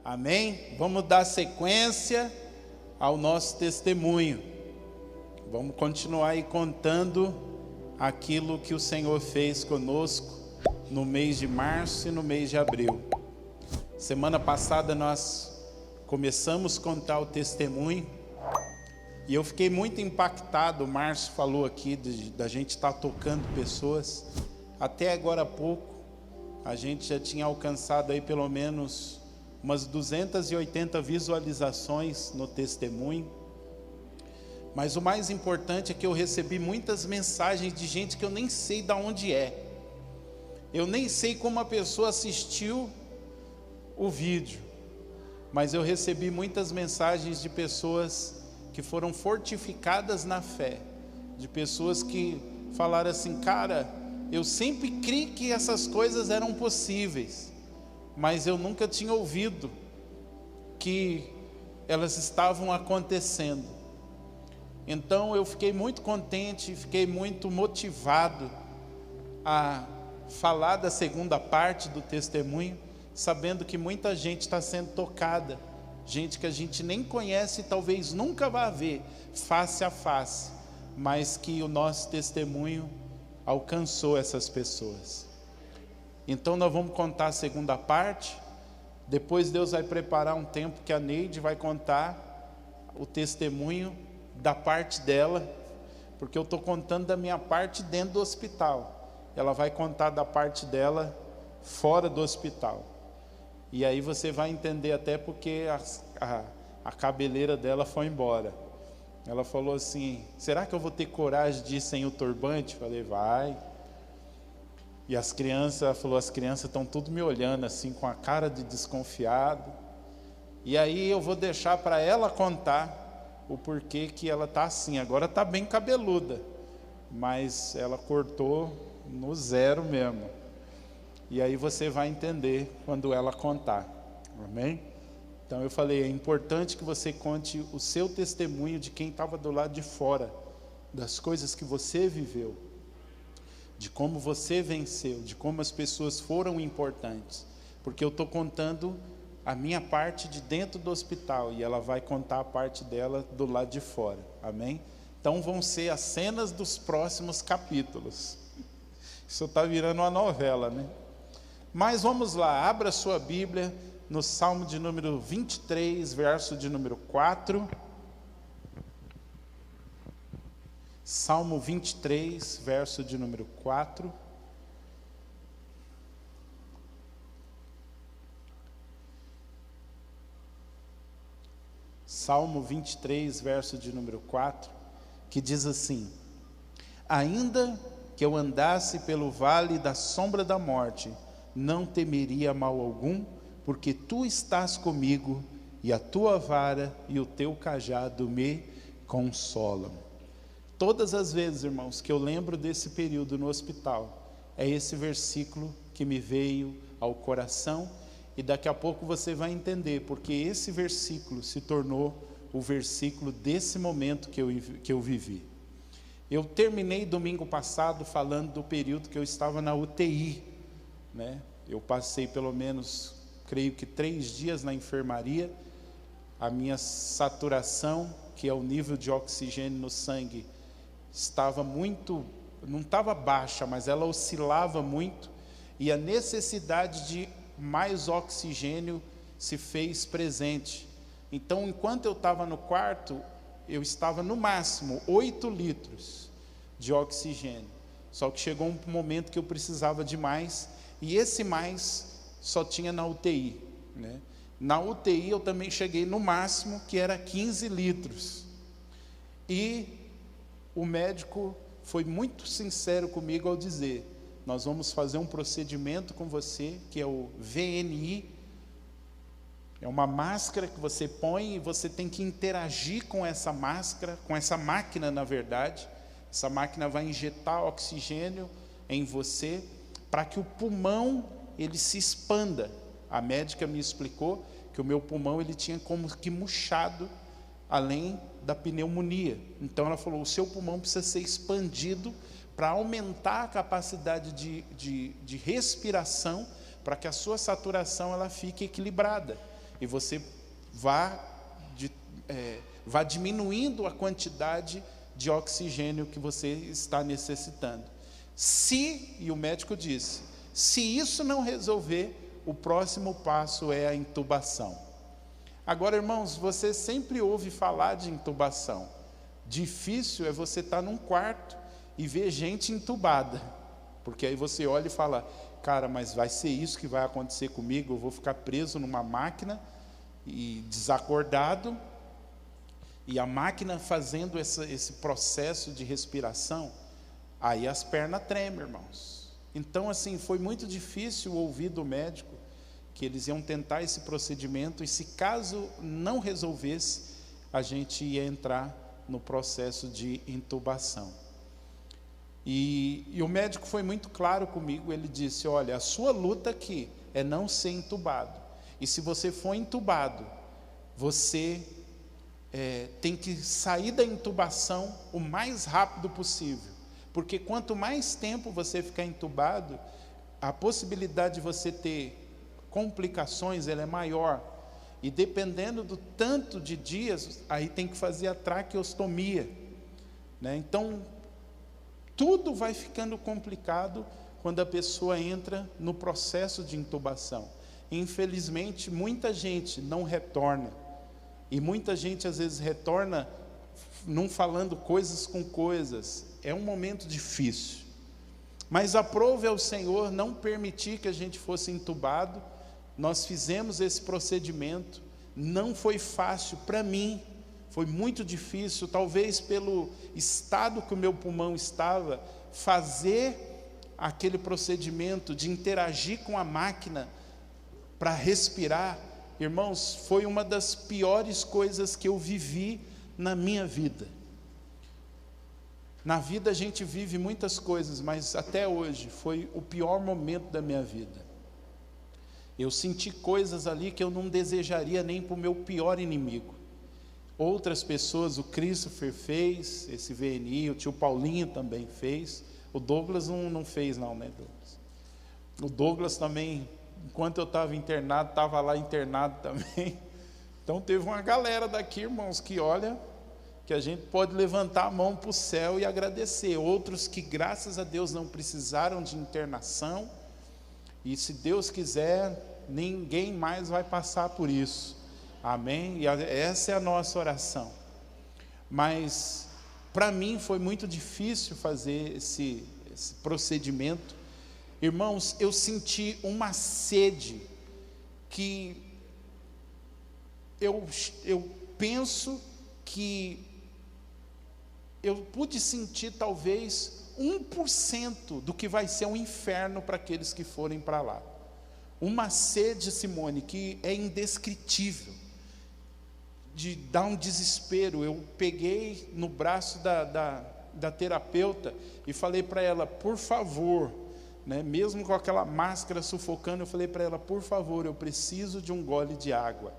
Amém? Vamos dar sequência ao nosso testemunho. Vamos continuar aí contando aquilo que o Senhor fez conosco no mês de março e no mês de abril. Semana passada nós começamos a contar o testemunho e eu fiquei muito impactado. O Márcio falou aqui da gente estar tocando pessoas. Até agora há pouco a gente já tinha alcançado aí pelo menos umas 280 visualizações no testemunho. Mas o mais importante é que eu recebi muitas mensagens de gente que eu nem sei de onde é. Eu nem sei como a pessoa assistiu o vídeo, mas eu recebi muitas mensagens de pessoas que foram fortificadas na fé, de pessoas que falaram assim: cara, eu sempre criei que essas coisas eram possíveis, mas eu nunca tinha ouvido que elas estavam acontecendo. Então eu fiquei muito contente, fiquei muito motivado a falar da segunda parte do testemunho, sabendo que muita gente está sendo tocada, gente que a gente nem conhece e talvez nunca vá ver face a face, mas que o nosso testemunho alcançou essas pessoas. Então nós vamos contar a segunda parte. Depois Deus vai preparar um tempo que a Neide vai contar o testemunho da parte dela, porque eu estou contando da minha parte dentro do hospital. Ela vai contar da parte dela fora do hospital. E aí você vai entender até porque a cabeleira dela foi embora. Ela falou assim: será que eu vou ter coragem de ir sem o turbante? Falei: vai. E as crianças, ela falou, as crianças estão tudo me olhando assim com a cara de desconfiado. E aí eu vou deixar para ela contar o porquê que ela está assim. Agora está bem cabeluda, mas ela cortou no zero mesmo. E aí você vai entender quando ela contar. Amém? Então eu falei, é importante que você conte o seu testemunho de quem estava do lado de fora, das coisas que você viveu, de como você venceu, de como as pessoas foram importantes, porque eu estou contando a minha parte de dentro do hospital e ela vai contar a parte dela do lado de fora. Amém? Então vão ser as cenas dos próximos capítulos. Isso está virando uma novela, né? Mas vamos lá, abra sua Bíblia no Salmo de número 23, verso de número 4. Salmo 23, verso de número 4. Salmo 23, verso de número 4, que diz assim: ainda que eu andasse pelo vale da sombra da morte, não temeria mal algum, porque tu estás comigo, e a tua vara e o teu cajado me consolam. Todas as vezes, irmãos, que eu lembro desse período no hospital, é esse versículo que me veio ao coração, e daqui a pouco você vai entender, porque esse versículo se tornou o versículo desse momento que eu vivi. Eu terminei domingo passado falando do período que eu estava na UTI, né? Eu passei pelo menos, creio que 3 dias na enfermaria. A minha saturação, que é o nível de oxigênio no sangue, estava muito, não estava baixa, mas ela oscilava muito, e a necessidade de mais oxigênio se fez presente. Então, enquanto eu estava no quarto, eu estava no máximo 8 litros de oxigênio, só que chegou um momento que eu precisava de mais, e esse mais só tinha na UTI, né? Na UTI eu também cheguei no máximo, que era 15 litros, e o médico foi muito sincero comigo ao dizer: nós vamos fazer um procedimento com você, que é o VNI, é uma máscara que você põe e você tem que interagir com essa máscara, com essa máquina na verdade. Essa máquina vai injetar oxigênio em você, para que o pulmão ele se expanda. A médica me explicou que o meu pulmão ele tinha como que murchado, além da pneumonia. Então ela falou, o seu pulmão precisa ser expandido para aumentar a capacidade de respiração, para que a sua saturação ela fique equilibrada. e você vá diminuindo a quantidade de oxigênio que você está necessitando. E o médico disse, se isso não resolver, o próximo passo é a intubação. Agora, irmãos, você sempre ouve falar de intubação. Difícil é você estar num quarto e ver gente entubada, porque aí você olha e fala, cara, mas vai ser isso que vai acontecer comigo? Eu vou ficar preso numa máquina e desacordado, e a máquina fazendo esse processo de respiração, aí as pernas tremem, irmãos. Então, assim, foi muito difícil ouvir do médico que eles iam tentar esse procedimento, e se caso não resolvesse, a gente ia entrar no processo de intubação. E o médico foi muito claro comigo, ele disse, olha, a sua luta aqui é não ser entubado, e se você for entubado, você tem que sair da intubação o mais rápido possível, porque quanto mais tempo você ficar entubado, a possibilidade de você ter complicações ela é maior, e dependendo do tanto de dias, aí tem que fazer a traqueostomia, né? Então, tudo vai ficando complicado quando a pessoa entra no processo de intubação. Infelizmente, muita gente não retorna, e muita gente às vezes retorna não falando coisas com coisas. É um momento difícil, mas aprove ao Senhor não permitir que a gente fosse entubado. Nós fizemos esse procedimento, não foi fácil para mim, foi muito difícil, talvez pelo estado que o meu pulmão estava, fazer aquele procedimento de interagir com a máquina para respirar. Irmãos, foi uma das piores coisas que eu vivi na minha vida. Na vida a gente vive muitas coisas, mas até hoje foi o pior momento da minha vida. Eu senti coisas ali que eu não desejaria nem para o meu pior inimigo. Outras pessoas, o Christopher fez esse VNI, o tio Paulinho também fez, o Douglas não fez não, né, Douglas? O Douglas também, enquanto eu estava internado, estava lá internado também. Então teve uma galera daqui, irmãos, que olha, que a gente pode levantar a mão para o céu e agradecer. Outros que graças a Deus não precisaram de internação, e se Deus quiser, ninguém mais vai passar por isso, amém? E essa é a nossa oração. Mas para mim foi muito difícil fazer esse procedimento. Irmãos, eu senti uma sede que eu penso que eu pude sentir talvez 1% do que vai ser um inferno para aqueles que forem para lá. Uma sede, Simone, que é indescritível, de dar um desespero. Eu peguei no braço da terapeuta e falei para ela, por favor, né, mesmo com aquela máscara sufocando, eu falei para ela, por favor, eu preciso de um gole de água.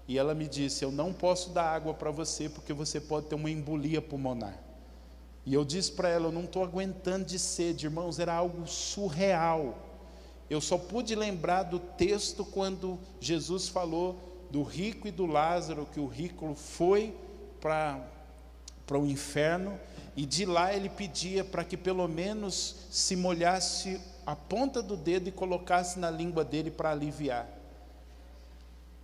E ela me disse, eu não posso dar água para você, porque você pode ter uma embolia pulmonar. E eu disse para ela, eu não estou aguentando de sede, irmãos, era algo surreal. Eu só pude lembrar do texto quando Jesus falou do rico e do Lázaro, que o rico foi para o inferno, e de lá ele pedia para que pelo menos se molhasse a ponta do dedo e colocasse na língua dele para aliviar.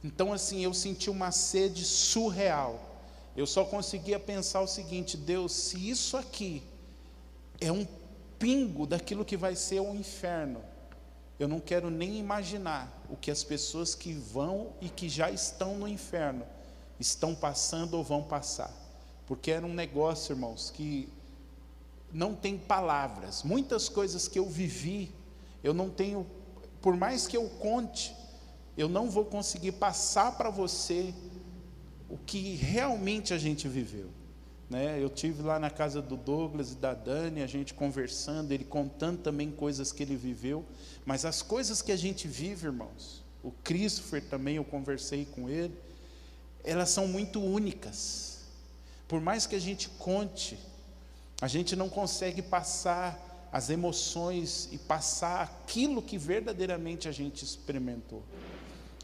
Então assim, eu senti uma sede surreal. Eu só conseguia pensar o seguinte, Deus, se isso aqui é um pingo daquilo que vai ser o inferno, eu não quero nem imaginar o que as pessoas que vão e que já estão no inferno estão passando ou vão passar. Porque era um negócio, irmãos, que não tem palavras. Muitas coisas que eu vivi, eu não tenho, por mais que eu conte, eu não vou conseguir passar para você o que realmente a gente viveu, né? Eu tive lá na casa do Douglas e da Dani, a gente conversando, ele contando também coisas que ele viveu, mas as coisas que a gente vive, irmãos, o Christopher também, eu conversei com ele, elas são muito únicas. Por mais que a gente conte, a gente não consegue passar as emoções e passar aquilo que verdadeiramente a gente experimentou.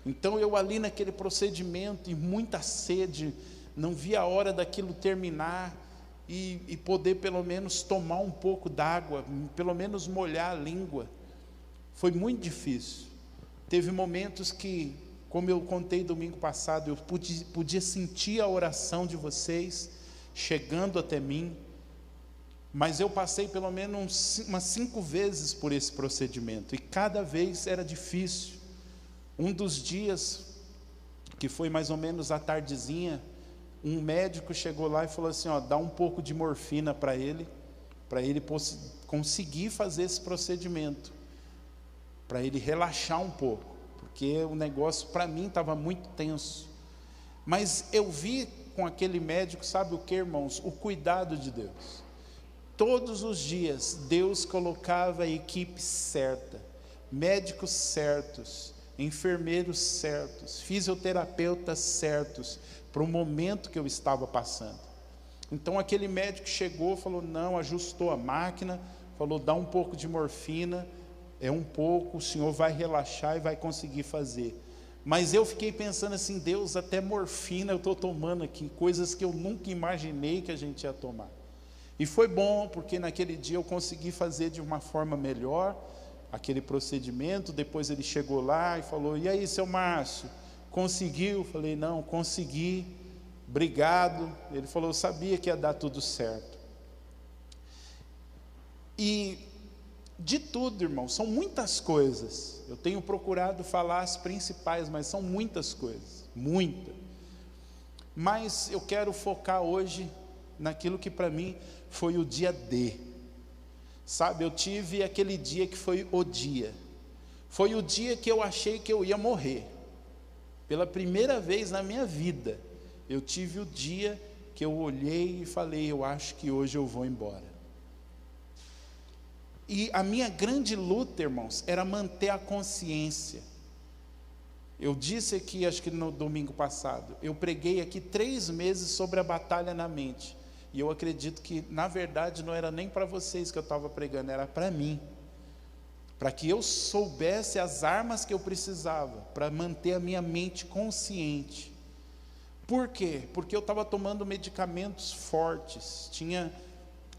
Então eu ali naquele procedimento, e muita sede, não via a hora daquilo terminar, e poder pelo menos tomar um pouco d'água, pelo menos molhar a língua. Foi muito difícil. Teve momentos que, como eu contei domingo passado, eu podia sentir a oração de vocês chegando até mim, mas eu passei pelo menos umas 5 vezes por esse procedimento, e cada vez era difícil. Um dos dias, que foi mais ou menos à tardezinha, um médico chegou lá e falou assim, dá um pouco de morfina para ele conseguir fazer esse procedimento, para ele relaxar um pouco, porque o negócio para mim estava muito tenso. Mas eu vi com aquele médico, sabe o que, irmãos? O cuidado de Deus. Todos os dias Deus colocava a equipe certa, médicos certos, enfermeiros certos, fisioterapeutas certos, para o momento que eu estava passando. Então aquele médico chegou, falou, não, ajustou a máquina, falou, dá um pouco de morfina, é um pouco, o senhor vai relaxar e vai conseguir fazer. Mas eu fiquei pensando assim, Deus, até morfina eu estou tomando aqui, coisas que eu nunca imaginei que a gente ia tomar. E foi bom, porque naquele dia eu consegui fazer de uma forma melhor, aquele procedimento. Depois ele chegou lá e falou, e aí, seu Márcio, conseguiu? Falei, não, consegui, obrigado. Ele falou, eu sabia que ia dar tudo certo. E de tudo, irmão, são muitas coisas. Eu tenho procurado falar as principais, mas são muitas coisas, muita. Mas eu quero focar hoje naquilo que para mim foi o dia D. Sabe, eu tive aquele dia que foi o dia. Foi o dia que eu achei que eu ia morrer. Pela primeira vez na minha vida, eu tive o dia que eu olhei e falei, eu acho que hoje eu vou embora. E a minha grande luta, irmãos, era manter a consciência. Eu disse aqui, acho que no domingo passado, eu preguei aqui 3 meses sobre a batalha na mente. E eu acredito que, na verdade, não era nem para vocês que eu estava pregando, era para mim. Para que eu soubesse as armas que eu precisava, para manter a minha mente consciente. Por quê? Porque eu estava tomando medicamentos fortes. Tinha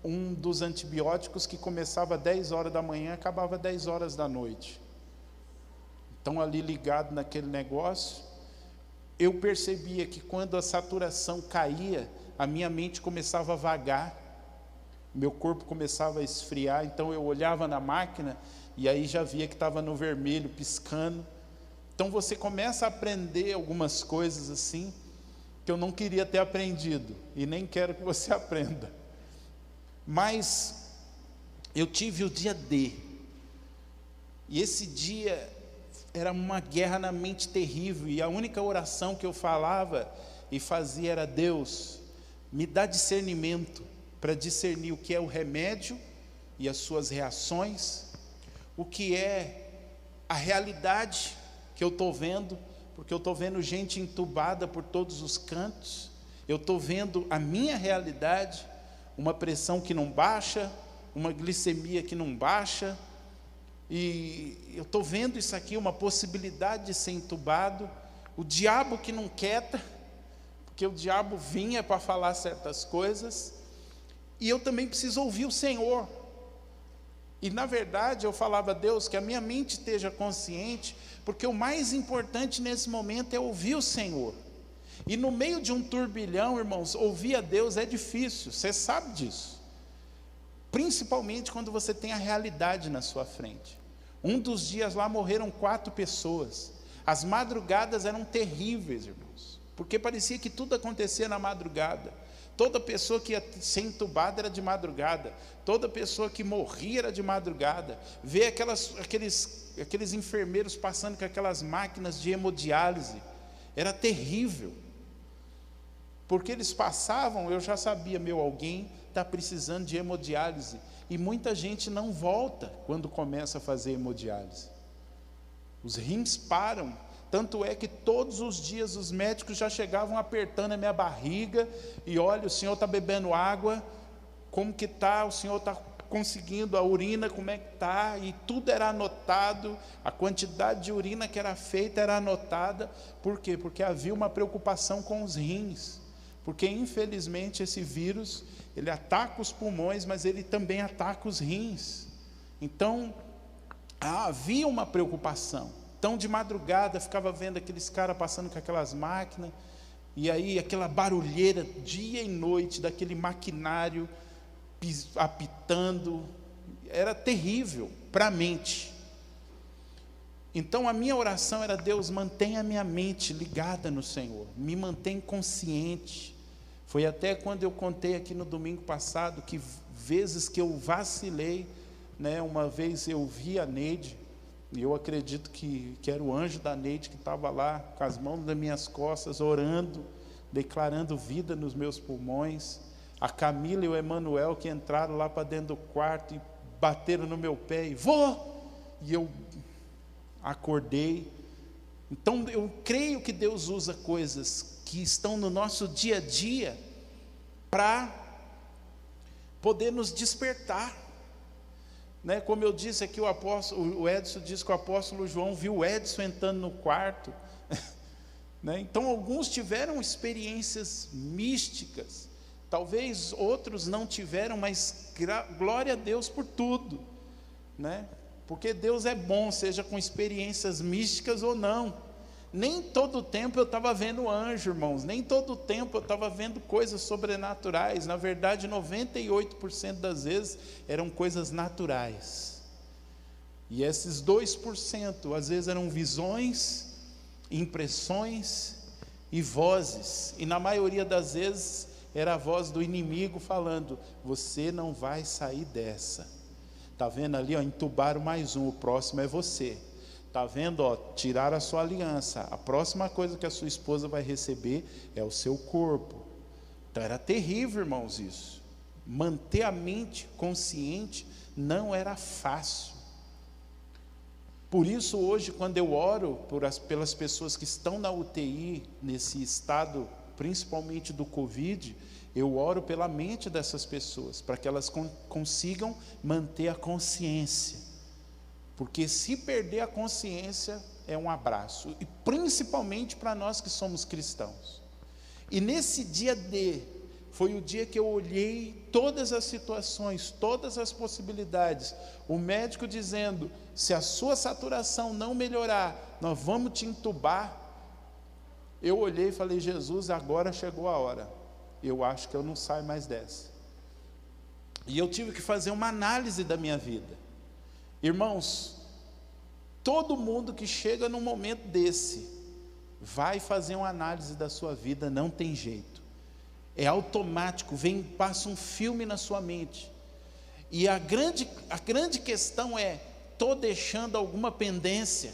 um dos antibióticos que começava às 10 horas da manhã e acabava às 10 horas da noite. Então, ali ligado naquele negócio, eu percebia que quando a saturação caía, a minha mente começava a vagar, meu corpo começava a esfriar. Então eu olhava na máquina e aí já via que estava no vermelho, piscando. Então você começa a aprender algumas coisas assim, que eu não queria ter aprendido, e nem quero que você aprenda. Mas eu tive o dia D, e esse dia era uma guerra na mente terrível, e a única oração que eu falava e fazia era, Deus, me dá discernimento para discernir o que é o remédio e as suas reações, o que é a realidade que eu estou vendo, porque eu estou vendo gente entubada por todos os cantos, eu estou vendo a minha realidade, uma pressão que não baixa, uma glicemia que não baixa, e eu estou vendo isso aqui, uma possibilidade de ser entubado, o diabo que não quieta, porque o diabo vinha para falar certas coisas, e eu também preciso ouvir o Senhor. E na verdade eu falava, Deus, que a minha mente esteja consciente, porque o mais importante nesse momento é ouvir o Senhor. E no meio de um turbilhão, irmãos, ouvir a Deus é difícil, você sabe disso. Principalmente quando você tem a realidade na sua frente. Um dos dias lá morreram 4 pessoas. As madrugadas eram terríveis, irmãos, porque parecia que tudo acontecia na madrugada. Toda pessoa que ia ser entubada era de madrugada, toda pessoa que morria era de madrugada. Ver aqueles enfermeiros passando com aquelas máquinas de hemodiálise, era terrível, porque eles passavam, eu já sabia, alguém está precisando de hemodiálise, e muita gente não volta quando começa a fazer hemodiálise, os rins param. Tanto é que todos os dias os médicos já chegavam apertando a minha barriga, e olha, o senhor está bebendo água, como que está? O senhor está conseguindo a urina, como é que está, e tudo era anotado, a quantidade de urina que era feita era anotada. Por quê? Porque havia uma preocupação com os rins, porque infelizmente esse vírus, ele ataca os pulmões, mas ele também ataca os rins. Então, havia uma preocupação. Então, de madrugada, ficava vendo aqueles caras passando com aquelas máquinas, e aí aquela barulheira, dia e noite, daquele maquinário apitando, era terrível para a mente. Então, a minha oração era: Deus, mantenha a minha mente ligada no Senhor, me mantém consciente. Foi até quando eu contei aqui no domingo passado, que vezes que eu vacilei, né? Uma vez eu vi a Neide, e eu acredito que era o anjo da Neide que estava lá, com as mãos nas minhas costas, orando, declarando vida nos meus pulmões. A Camila e o Emanuel, que entraram lá para dentro do quarto e bateram no meu pé, e vô! E eu acordei. Então, eu creio que Deus usa coisas que estão no nosso dia a dia para poder nos despertar, né? Como eu disse aqui, o Edson disse que o apóstolo João viu o Edson entrando no quarto, né? Então, alguns tiveram experiências místicas, talvez outros não tiveram, mas glória a Deus por tudo, né? Porque Deus é bom, seja com experiências místicas ou não. Nem todo tempo eu estava vendo anjo, irmãos, nem todo tempo eu estava vendo coisas sobrenaturais. Na verdade, 98% das vezes eram coisas naturais. E esses 2%, às vezes, eram visões, impressões e vozes. E na maioria das vezes era a voz do inimigo falando: você não vai sair dessa. Está vendo ali, ó, entubaram mais um, o próximo é você. Está vendo, ó, tiraram a sua aliança, a próxima coisa que a sua esposa vai receber é o seu corpo. Então era terrível, irmãos, isso. Manter a mente consciente não era fácil. Por isso hoje, quando eu oro pelas pessoas que estão na UTI, nesse estado, principalmente do Covid, eu oro pela mente dessas pessoas, para que elas consigam manter a consciência. Porque se perder a consciência, é um abraço. E principalmente para nós que somos cristãos. E nesse dia foi o dia que eu olhei todas as situações, todas as possibilidades. O médico dizendo: se a sua saturação não melhorar, nós vamos te entubar. Eu olhei e falei: Jesus, agora chegou a hora. Eu acho que eu não saio mais dessa. E eu tive que fazer uma análise da minha vida. Irmãos, todo mundo que chega num momento desse, vai fazer uma análise da sua vida, não tem jeito. É automático, passa um filme na sua mente. E a grande questão é: estou deixando alguma pendência?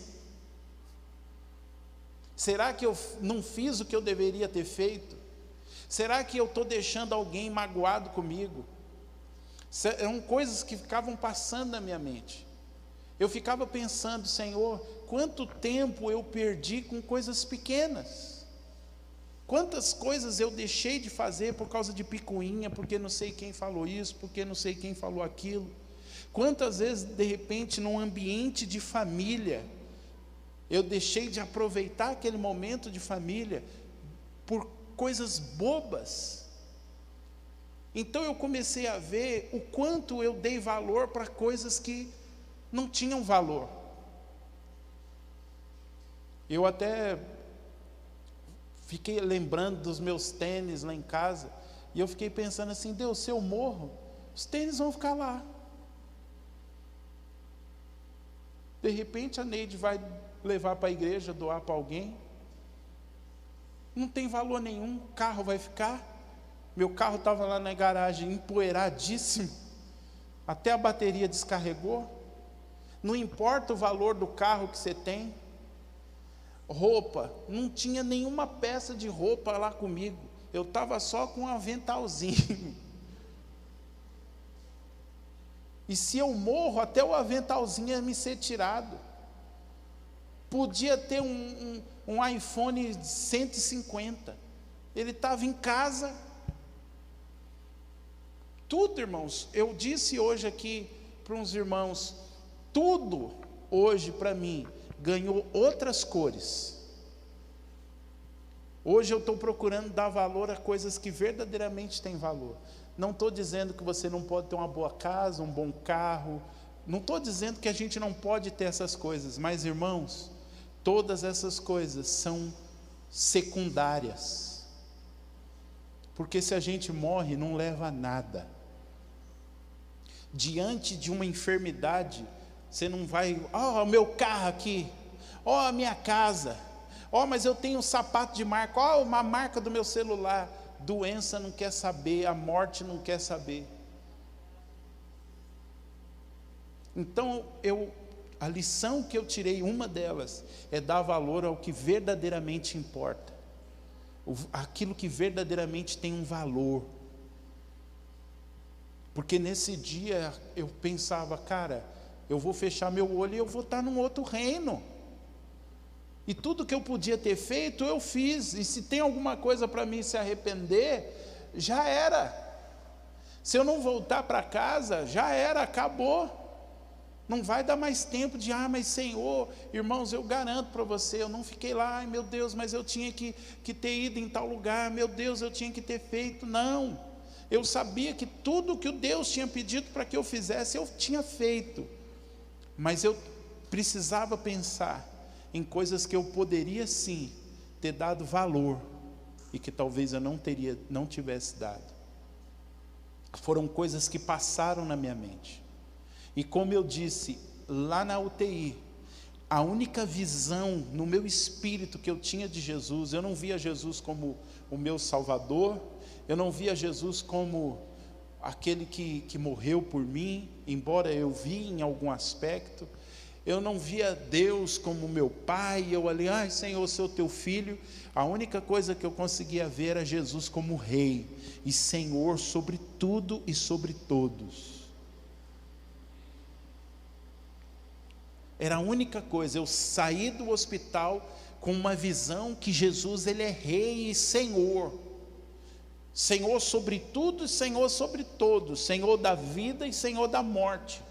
Será que eu não fiz o que eu deveria ter feito? Será que eu estou deixando alguém magoado comigo? Eram coisas que ficavam passando na minha mente. Eu ficava pensando: Senhor, quanto tempo eu perdi com coisas pequenas? Quantas coisas eu deixei de fazer por causa de picuinha, porque não sei quem falou isso, porque não sei quem falou aquilo? Quantas vezes, de repente, num ambiente de família, eu deixei de aproveitar aquele momento de família por coisas bobas? Então eu comecei a ver o quanto eu dei valor para coisas que não tinham valor. Eu até fiquei lembrando dos meus tênis lá em casa, e eu fiquei pensando assim: Deus, se eu morro, os tênis vão ficar lá. De repente a Neide vai levar para a igreja, doar para alguém, não tem valor nenhum, o carro vai ficar. Meu carro estava lá na garagem, empoeiradíssimo, até a bateria descarregou. Não importa o valor do carro que você tem. Roupa, não tinha nenhuma peça de roupa lá comigo, eu estava só com um aventalzinho. E se eu morro, até o aventalzinho ia me ser tirado. Podia ter um iPhone 150, ele estava em casa. Tudo, irmãos, eu disse hoje aqui para uns irmãos, tudo hoje para mim ganhou outras cores. Hoje eu estou procurando dar valor a coisas que verdadeiramente têm valor. Não estou dizendo que você não pode ter uma boa casa, um bom carro, não estou dizendo que a gente não pode ter essas coisas, mas irmãos, todas essas coisas são secundárias, porque se a gente morre não leva a nada. Diante de uma enfermidade, você não vai, o meu carro aqui, a minha casa, mas eu tenho um sapato de marca, uma marca do meu celular. Doença não quer saber, a morte não quer saber. Então, a lição que eu tirei, uma delas, é dar valor ao que verdadeiramente importa, aquilo que verdadeiramente tem um valor. Porque nesse dia eu pensava, cara, eu vou fechar meu olho e eu vou estar num outro reino. E tudo que eu podia ter feito, eu fiz. E se tem alguma coisa para mim se arrepender, já era. Se eu não voltar para casa, já era, acabou. Não vai dar mais tempo de, mas Senhor, irmãos, eu garanto para você, eu não fiquei lá, meu Deus, mas eu tinha que ter ido em tal lugar, meu Deus, eu tinha que ter feito. Não. Eu sabia que tudo que o Deus tinha pedido para que eu fizesse, eu tinha feito. Mas eu precisava pensar em coisas que eu poderia sim ter dado valor e que talvez eu não tivesse dado. Foram coisas que passaram na minha mente. E como eu disse, lá na UTI, a única visão no meu espírito que eu tinha de Jesus, eu não via Jesus como o meu Salvador, eu não via Jesus como aquele que morreu por mim, embora eu vi em algum aspecto. Eu não via Deus como meu pai, eu ali, Senhor, eu sou teu filho. A única coisa que eu conseguia ver era Jesus como rei e Senhor sobre tudo e sobre todos. Era a única coisa, eu saí do hospital com uma visão que Jesus, Ele é rei e Senhor. Senhor sobre tudo e Senhor sobre todos, Senhor da vida e Senhor da morte.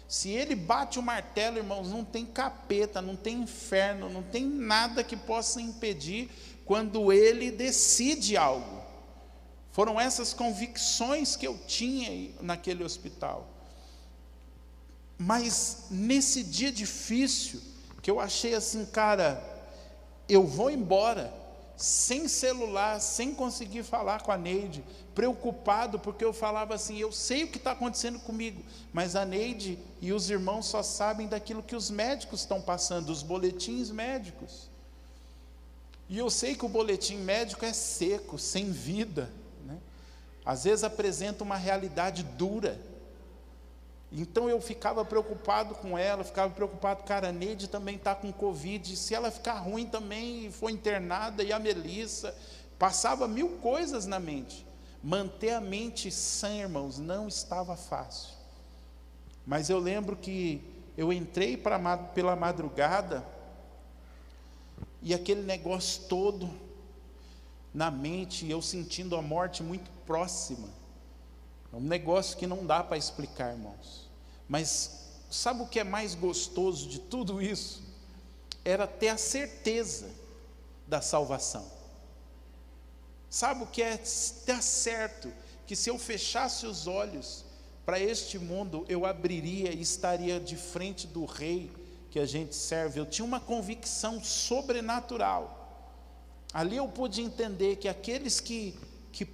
Se Ele bate o martelo, irmãos, não tem capeta, não tem inferno, não tem nada que possa impedir quando Ele decide algo. Foram essas convicções que eu tinha naquele hospital. Mas nesse dia difícil, que eu achei assim, cara, eu vou embora, sem celular, sem conseguir falar com a Neide, preocupado, porque eu falava assim, eu sei o que está acontecendo comigo, mas a Neide e os irmãos só sabem daquilo que os médicos estão passando, os boletins médicos. E eu sei que o boletim médico é seco, sem vida, né? Às vezes apresenta uma realidade dura. Então eu ficava preocupado com ela, ficava preocupado, cara, a Neide também está com Covid, se ela ficar ruim também, foi internada, e a Melissa, passava 1000 coisas na mente. Manter a mente sã, irmãos, não estava fácil. Mas eu lembro que eu entrei pela madrugada, e aquele negócio todo na mente, eu sentindo a morte muito próxima. É um negócio que não dá para explicar, irmãos. Mas sabe o que é mais gostoso de tudo isso? Era ter a certeza da salvação. Sabe o que é ter certo? Que se eu fechasse os olhos para este mundo, eu abriria e estaria de frente do rei que a gente serve. Eu tinha uma convicção sobrenatural. Ali eu pude entender que aqueles que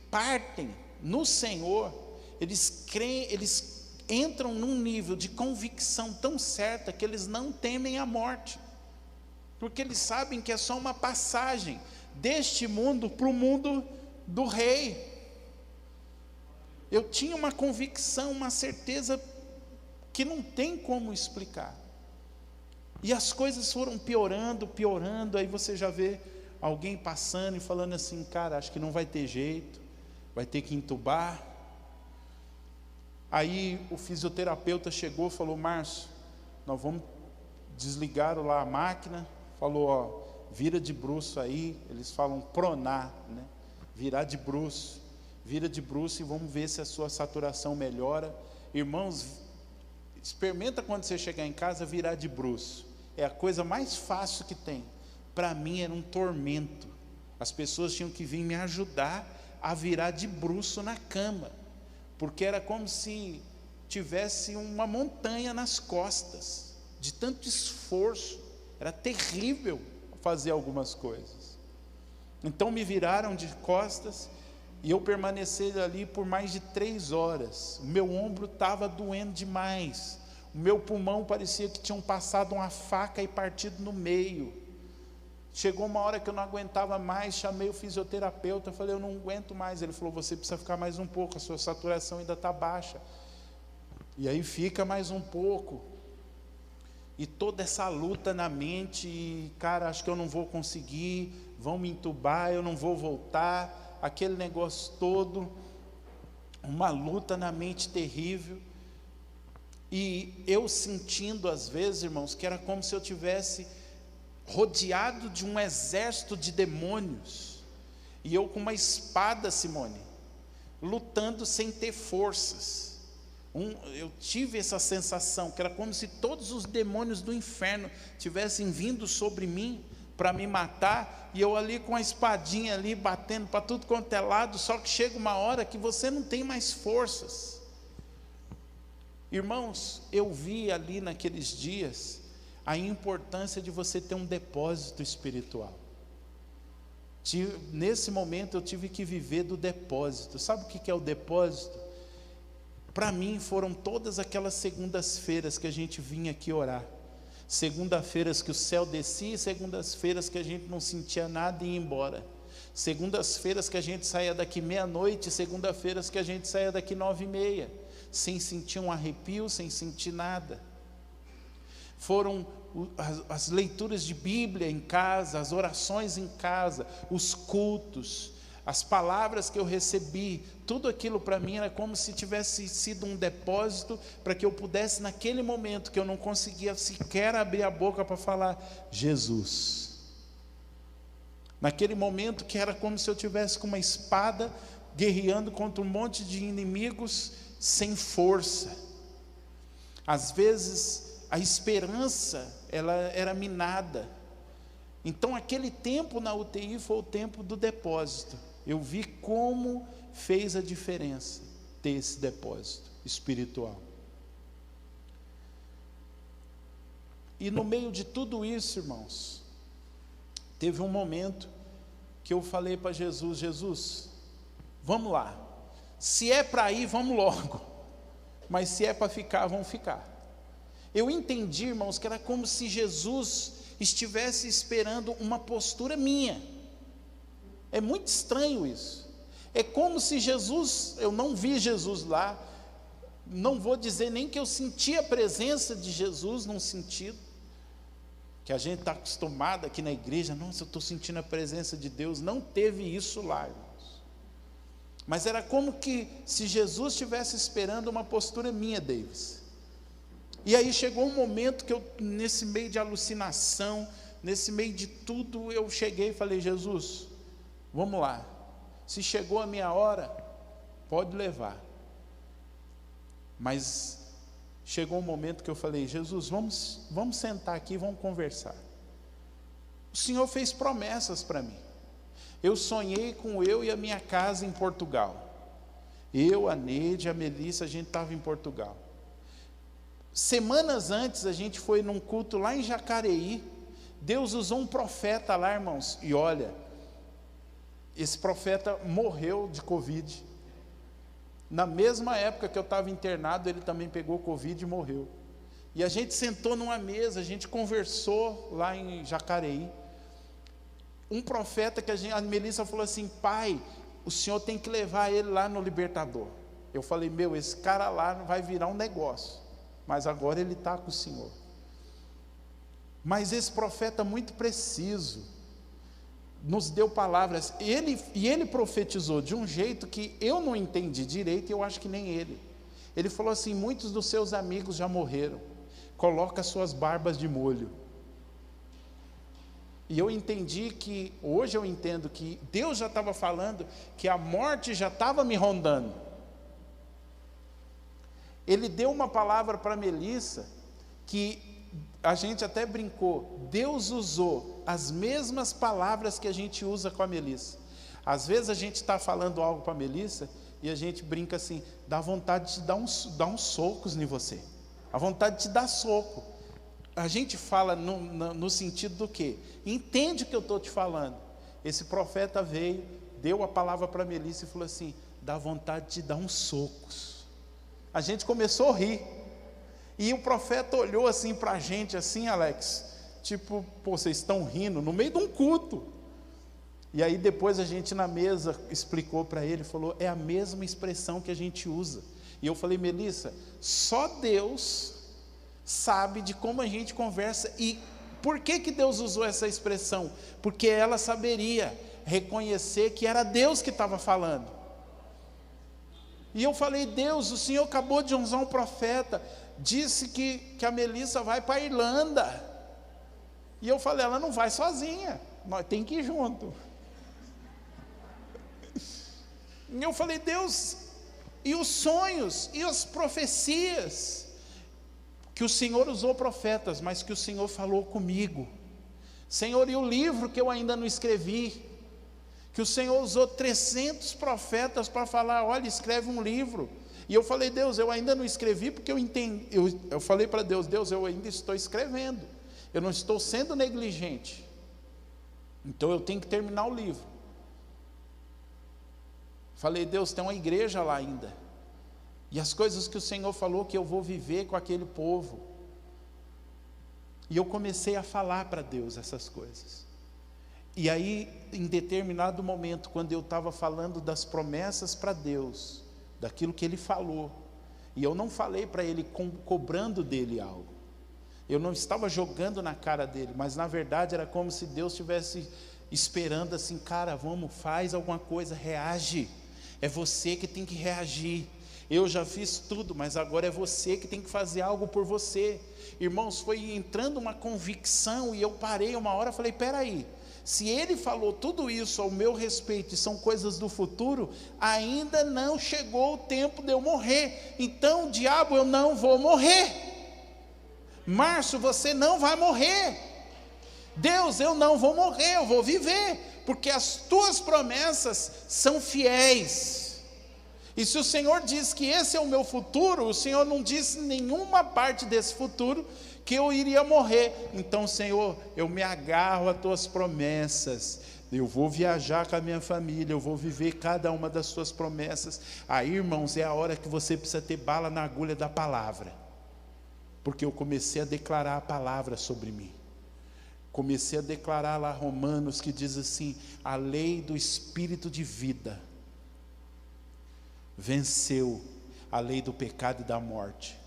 partem no Senhor, eles creem, eles entram num nível de convicção tão certa que eles não temem a morte, porque eles sabem que é só uma passagem deste mundo para o mundo do rei. Eu tinha uma convicção, uma certeza que não tem como explicar. E as coisas foram piorando, aí você já vê alguém passando e falando assim, cara, acho que não vai ter jeito, vai ter que entubar. Aí o fisioterapeuta chegou e falou, Márcio, nós vamos desligar lá a máquina, falou, vira de bruço aí, eles falam pronar, né? Virar de bruço, vira de bruços e vamos ver se a sua saturação melhora. Irmãos, experimenta quando você chegar em casa virar de bruços. É a coisa mais fácil que tem. Para mim era um tormento. As pessoas tinham que vir me ajudar a virar de bruço na cama, porque era como se tivesse uma montanha nas costas, de tanto esforço. Era terrível fazer algumas coisas. Então me viraram de costas e eu permaneci ali por mais de 3 horas. O meu ombro estava doendo demais. O meu pulmão parecia que tinham passado uma faca e partido no meio. Chegou uma hora que eu não aguentava mais, chamei o fisioterapeuta, falei, eu não aguento mais. Ele falou, você precisa ficar mais um pouco, a sua saturação ainda está baixa. E aí fica mais um pouco. E toda essa luta na mente, e, cara, acho que eu não vou conseguir, vão me entubar, eu não vou voltar, aquele negócio todo, uma luta na mente terrível. E eu sentindo às vezes, irmãos, que era como se eu tivesse rodeado de um exército de demônios, e eu com uma espada, Simone, lutando sem ter forças. Eu tive essa sensação, que era como se todos os demônios do inferno tivessem vindo sobre mim para me matar, e eu ali com a espadinha ali, batendo para tudo quanto é lado, só que chega uma hora que você não tem mais forças. Irmãos, eu vi ali naqueles dias a importância de você ter um depósito espiritual. Nesse momento eu tive que viver do depósito. Sabe o que é o depósito? Para mim foram todas aquelas segundas-feiras que a gente vinha aqui orar. Segunda-feiras que o céu descia, segundas-feiras que a gente não sentia nada e ia embora. Segundas-feiras que a gente saía daqui meia-noite, segunda-feiras que a gente saía daqui 9h30, sem sentir um arrepio, sem sentir nada. Foram as leituras de Bíblia em casa, as orações em casa, os cultos, as palavras que eu recebi, tudo aquilo para mim era como se tivesse sido um depósito para que eu pudesse, naquele momento que eu não conseguia sequer abrir a boca para falar Jesus, naquele momento que era como se eu tivesse com uma espada guerreando contra um monte de inimigos sem força. Às vezes a esperança ela era minada. Então aquele tempo na UTI foi o tempo do depósito. Eu vi como fez a diferença ter esse depósito espiritual. E no meio de tudo isso, irmãos, teve um momento que eu falei para Jesus, Jesus, vamos lá, se é para ir, vamos logo, mas se é para ficar, vamos ficar. Eu entendi, irmãos, que era como se Jesus estivesse esperando uma postura minha. É muito estranho isso. É como se Jesus, eu não vi Jesus lá, não vou dizer nem que eu senti a presença de Jesus num sentido, que a gente está acostumado aqui na igreja, nossa, eu estou sentindo a presença de Deus, não teve isso lá, irmãos. Mas era como que se Jesus estivesse esperando uma postura minha, Davis. E aí chegou um momento que eu, nesse meio de alucinação, nesse meio de tudo, eu cheguei e falei, Jesus, vamos lá, se chegou a minha hora, pode levar. Mas chegou um momento que eu falei, Jesus, vamos sentar aqui, vamos conversar. O Senhor fez promessas para mim. Eu sonhei com eu e a minha casa em Portugal. Eu, a Neide, a Melissa, a gente estava em Portugal. Semanas antes a gente foi num culto lá em Jacareí. Deus usou um profeta lá, irmãos, e olha, esse profeta morreu de Covid. Na mesma época que eu estava internado, ele também pegou Covid e morreu. E a gente sentou numa mesa, a gente conversou lá em Jacareí. Um profeta que a Melissa falou assim, pai, o senhor tem que levar ele lá no Libertador. Eu falei, meu, esse cara lá vai virar um negócio, mas agora ele está com o senhor. Mas esse profeta muito preciso, nos deu palavras, ele profetizou de um jeito que eu não entendi direito, e eu acho que nem ele. Ele falou assim, muitos dos seus amigos já morreram, coloca suas barbas de molho. E eu entendi que, hoje eu entendo que Deus já estava falando que a morte já estava me rondando. Ele deu uma palavra para Melissa, que a gente até brincou, Deus usou as mesmas palavras que a gente usa com a Melissa. Às vezes a gente está falando algo para a Melissa, e a gente brinca assim, dá vontade de dar uns socos em você, a vontade de te dar soco. A gente fala no sentido do quê? Entende o que eu estou te falando. Esse profeta veio, deu a palavra para Melissa e falou assim, dá vontade de dar uns socos. A gente começou a rir, e o profeta olhou assim para a gente, assim, Alex, tipo, pô, vocês estão rindo no meio de um culto. E aí depois a gente na mesa explicou para ele, falou, é a mesma expressão que a gente usa. E eu falei, Melissa, só Deus sabe de como a gente conversa. E por que Deus usou essa expressão? Porque ela saberia reconhecer que era Deus que estava falando. E eu falei, Deus, o Senhor acabou de usar um profeta, disse que a Melissa vai para a Irlanda. E eu falei, ela não vai sozinha, nós temos que ir junto. E eu falei, Deus, e os sonhos, e as profecias, que o Senhor usou profetas, mas que o Senhor falou comigo. Senhor, e o livro que eu ainda não escrevi, que o Senhor usou 300 profetas para falar, olha, escreve um livro. E eu falei, Deus, eu ainda não escrevi, porque eu entendi, eu falei para Deus, Deus, eu ainda estou escrevendo, eu não estou sendo negligente, então eu tenho que terminar o livro. Falei, Deus, tem uma igreja lá ainda, e as coisas que o Senhor falou que eu vou viver com aquele povo. E eu comecei a falar para Deus essas coisas. E aí, em determinado momento, quando eu estava falando das promessas para Deus, daquilo que Ele falou, e eu não falei para Ele cobrando dele algo, eu não estava jogando na cara dele, mas na verdade era como se Deus estivesse esperando assim, cara, vamos, faz alguma coisa, reage, é você que tem que reagir. Eu já fiz tudo, mas agora é você que tem que fazer algo por você. Irmãos, foi entrando uma convicção, e eu parei uma hora e falei, peraí, se Ele falou tudo isso ao meu respeito, e são coisas do futuro, ainda não chegou o tempo de eu morrer, então diabo, eu não vou morrer. Márcio, você não vai morrer. Deus, eu não vou morrer, eu vou viver, porque as tuas promessas são fiéis. E se o Senhor diz que esse é o meu futuro, o Senhor não disse em nenhuma parte desse futuro que eu iria morrer. Então, Senhor, eu me agarro às tuas promessas, eu vou viajar com a minha família, eu vou viver cada uma das tuas promessas. Aí, irmãos, é a hora que você precisa ter bala na agulha da palavra, porque eu comecei a declarar a palavra sobre mim. Comecei a declarar lá Romanos, que diz assim, a lei do Espírito de vida venceu a lei do pecado e da morte.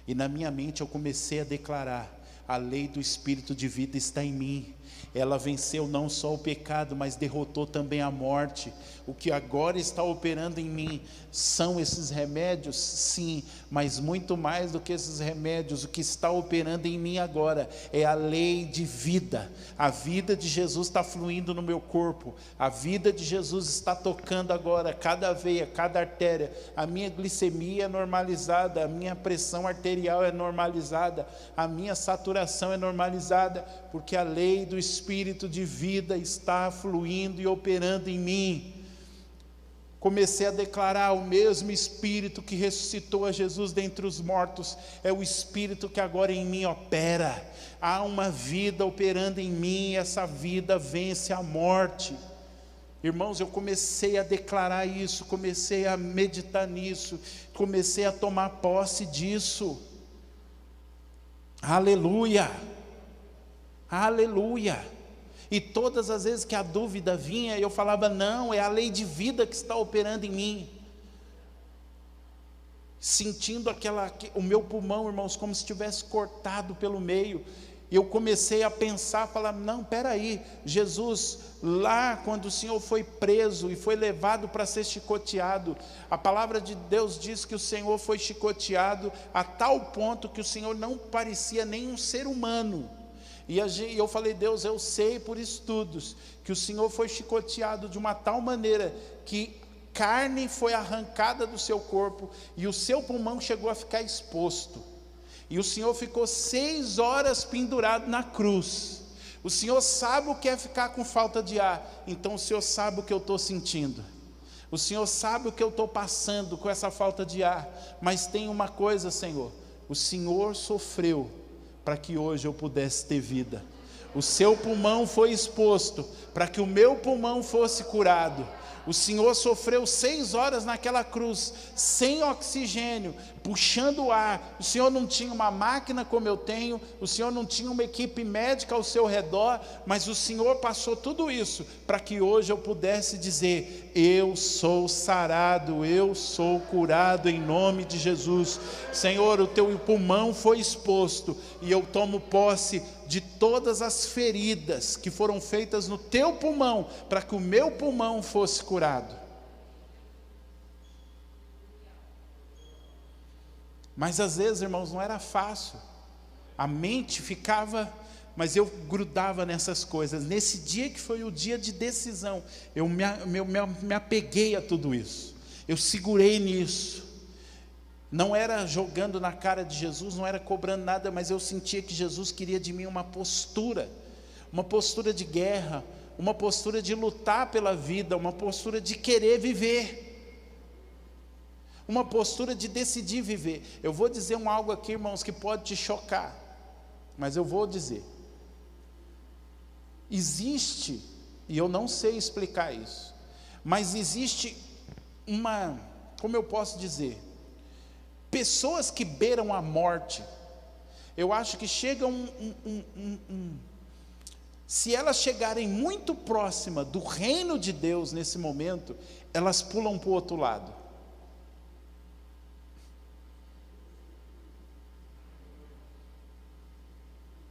E na minha mente eu comecei a declarar, a lei do Espírito de vida está em mim. Ela venceu não só o pecado, mas derrotou também a morte. O que agora está operando em mim são esses remédios? Sim, mas muito mais do que esses remédios, o que está operando em mim agora é a lei de vida. A vida de Jesus está fluindo no meu corpo, a vida de Jesus está tocando agora cada veia, cada artéria. A minha glicemia é normalizada, a minha pressão arterial é normalizada, a minha saturação é normalizada, porque a lei do Espírito de vida está fluindo e operando em mim. Comecei a declarar, o mesmo Espírito que ressuscitou a Jesus dentre os mortos, é o Espírito que agora em mim opera. Há uma vida operando em mim, essa vida vence a morte. Irmãos, eu comecei a declarar isso, comecei a meditar nisso, comecei a tomar posse disso. Aleluia, aleluia. E todas as vezes que a dúvida vinha, eu falava, não, é a lei de vida que está operando em mim. Sentindo o meu pulmão, irmãos, como se estivesse cortado pelo meio. Eu comecei a pensar, falar, não, peraí, Jesus, lá quando o Senhor foi preso e foi levado para ser chicoteado, a palavra de Deus diz que o Senhor foi chicoteado a tal ponto que o Senhor não parecia nem um ser humano. E eu falei: Deus, eu sei por estudos que o Senhor foi chicoteado de uma tal maneira que carne foi arrancada do seu corpo e o seu pulmão chegou a ficar exposto. E o Senhor ficou 6 horas pendurado na cruz. O Senhor sabe o que é ficar com falta de ar, então o Senhor sabe o que eu estou sentindo. O Senhor sabe o que eu estou passando com essa falta de ar. Mas tem uma coisa, Senhor: o Senhor sofreu para que hoje eu pudesse ter vida. O seu pulmão foi exposto para que o meu pulmão fosse curado. O Senhor sofreu 6 horas naquela cruz, sem oxigênio, puxando o ar. O Senhor não tinha uma máquina como eu tenho, o Senhor não tinha uma equipe médica ao seu redor, mas o Senhor passou tudo isso, para que hoje eu pudesse dizer: eu sou sarado, eu sou curado em nome de Jesus. Senhor, o teu pulmão foi exposto, e eu tomo posse de todas as feridas que foram feitas no teu pulmão, para que o meu pulmão fosse curado. Mas às vezes, irmãos, não era fácil. A mente ficava, mas eu grudava nessas coisas. Nesse dia que foi o dia de decisão, eu me apeguei a tudo isso. Eu segurei nisso. Não era jogando na cara de Jesus, não era cobrando nada, mas eu sentia que Jesus queria de mim uma postura de guerra, uma postura de lutar pela vida, uma postura de querer viver, uma postura de decidir viver. Eu vou dizer algo aqui, irmãos, que pode te chocar, mas eu vou dizer. Existe, e eu não sei explicar isso, mas existe como eu posso dizer, pessoas que beiram a morte. Eu acho que chega se elas chegarem muito próxima do reino de Deus nesse momento, elas pulam para o outro lado.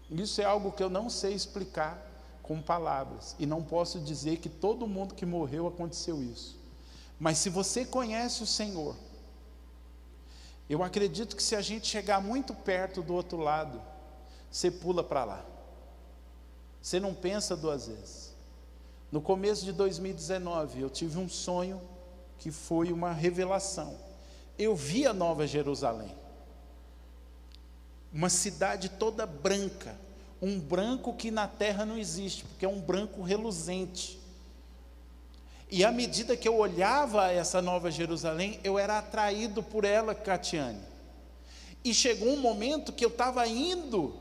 Isso é algo que eu não sei explicar com palavras, e não posso dizer que todo mundo que morreu aconteceu isso. Mas se você conhece o Senhor, eu acredito que se a gente chegar muito perto do outro lado, você pula para lá. Você não pensa 2 vezes. No começo de 2019, eu tive um sonho que foi uma revelação. Eu vi a Nova Jerusalém, uma cidade toda branca, um branco que na terra não existe, porque é um branco reluzente. E à medida que eu olhava essa Nova Jerusalém, eu era atraído por ela, Catiane. E chegou um momento que eu estava indo,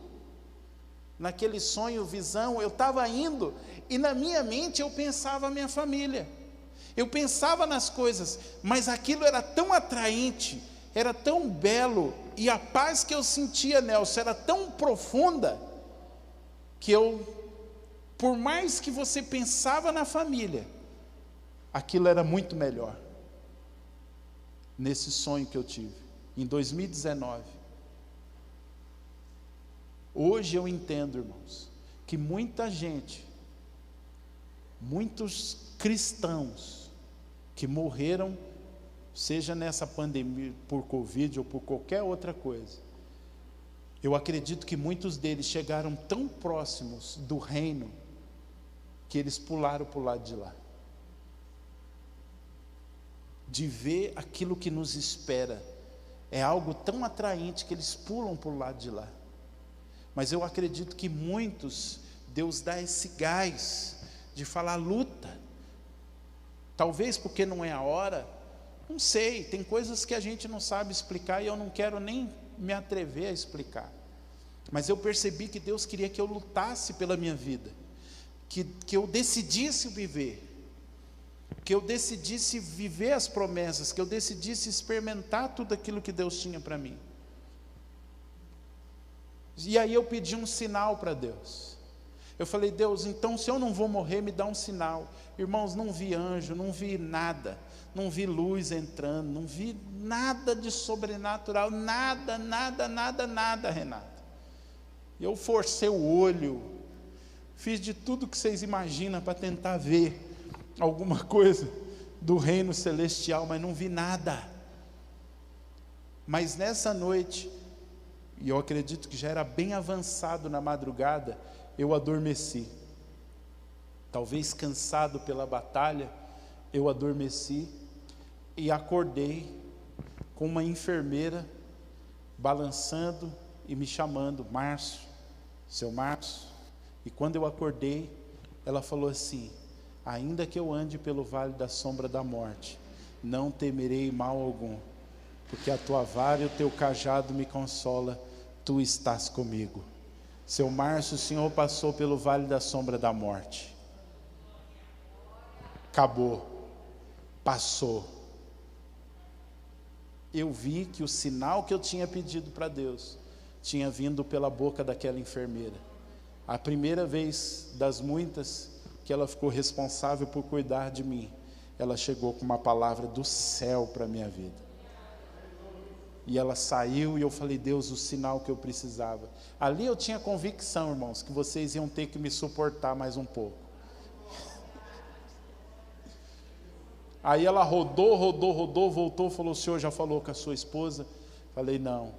naquele sonho, visão, eu estava indo, e na minha mente eu pensava a minha família. Eu pensava nas coisas, mas aquilo era tão atraente, era tão belo, e a paz que eu sentia, Nelson, era tão profunda, que por mais que você pensava na família, aquilo era muito melhor. Nesse sonho que eu tive, em 2019. Hoje eu entendo, irmãos, que muita gente, muitos cristãos que morreram, seja nessa pandemia, por Covid ou por qualquer outra coisa, eu acredito que muitos deles chegaram tão próximos do reino, que eles pularam para o lado de lá. De ver aquilo que nos espera, é algo tão atraente que eles pulam para o lado de lá. Mas eu acredito que muitos, Deus dá esse gás de falar: luta. Talvez porque não é a hora, não sei, tem coisas que a gente não sabe explicar, e eu não quero nem me atrever a explicar. Mas eu percebi que Deus queria que eu lutasse pela minha vida, que eu decidisse viver, que eu decidisse viver as promessas, que eu decidisse experimentar tudo aquilo que Deus tinha para mim. E aí eu pedi um sinal para Deus. Eu falei: Deus, então se eu não vou morrer, me dá um sinal. Irmãos, não vi anjo, não vi nada, não vi luz entrando, não vi nada de sobrenatural, nada, Renato. Eu forcei o olho, fiz de tudo que vocês imaginam para tentar ver alguma coisa do reino celestial, mas não vi nada. Mas nessa noite, e eu acredito que já era bem avançado na madrugada, eu adormeci. Talvez cansado pela batalha, eu adormeci e acordei com uma enfermeira balançando e me chamando, Márcio, seu Márcio. E quando eu acordei, ela falou assim: ainda que eu ande pelo vale da sombra da morte, não temerei mal algum, porque a tua vara e o teu cajado me consola, tu estás comigo. Seu Márcio, o Senhor passou pelo vale da sombra da morte. Acabou, passou. Eu vi que o sinal que eu tinha pedido para Deus tinha vindo pela boca daquela enfermeira. A primeira vez das muitas que ela ficou responsável por cuidar de mim, ela chegou com uma palavra do céu para a minha vida. E ela saiu e eu falei: Deus, o sinal que eu precisava. Ali eu tinha convicção, irmãos, que vocês iam ter que me suportar mais um pouco. Aí ela rodou, voltou, falou: o senhor já falou com a sua esposa? Falei: não.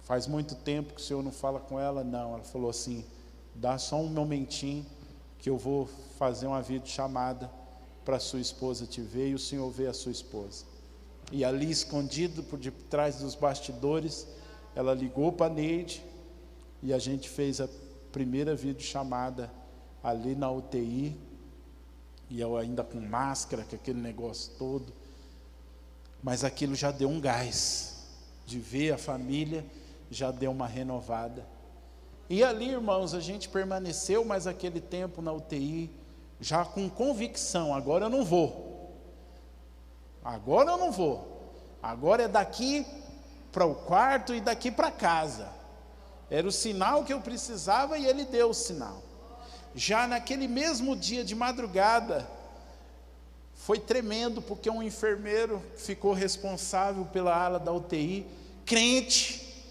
Faz muito tempo que o senhor não fala com ela? Não. Ela falou assim: dá só um momentinho que eu vou fazer uma videochamada para a sua esposa te ver e o senhor vê a sua esposa. E ali, escondido por detrás dos bastidores, ela ligou para a Neide e a gente fez a primeira videochamada ali na UTI, e eu ainda com máscara, com aquele negócio todo, mas aquilo já deu um gás, de ver a família, já deu uma renovada. E ali, irmãos, a gente permaneceu mais aquele tempo na UTI, já com convicção: agora eu não vou. Agora eu não vou. Agora é daqui para o quarto e daqui para casa. Era o sinal que eu precisava e ele deu o sinal. Já naquele mesmo dia de madrugada, foi tremendo, porque um enfermeiro ficou responsável pela ala da UTI, crente,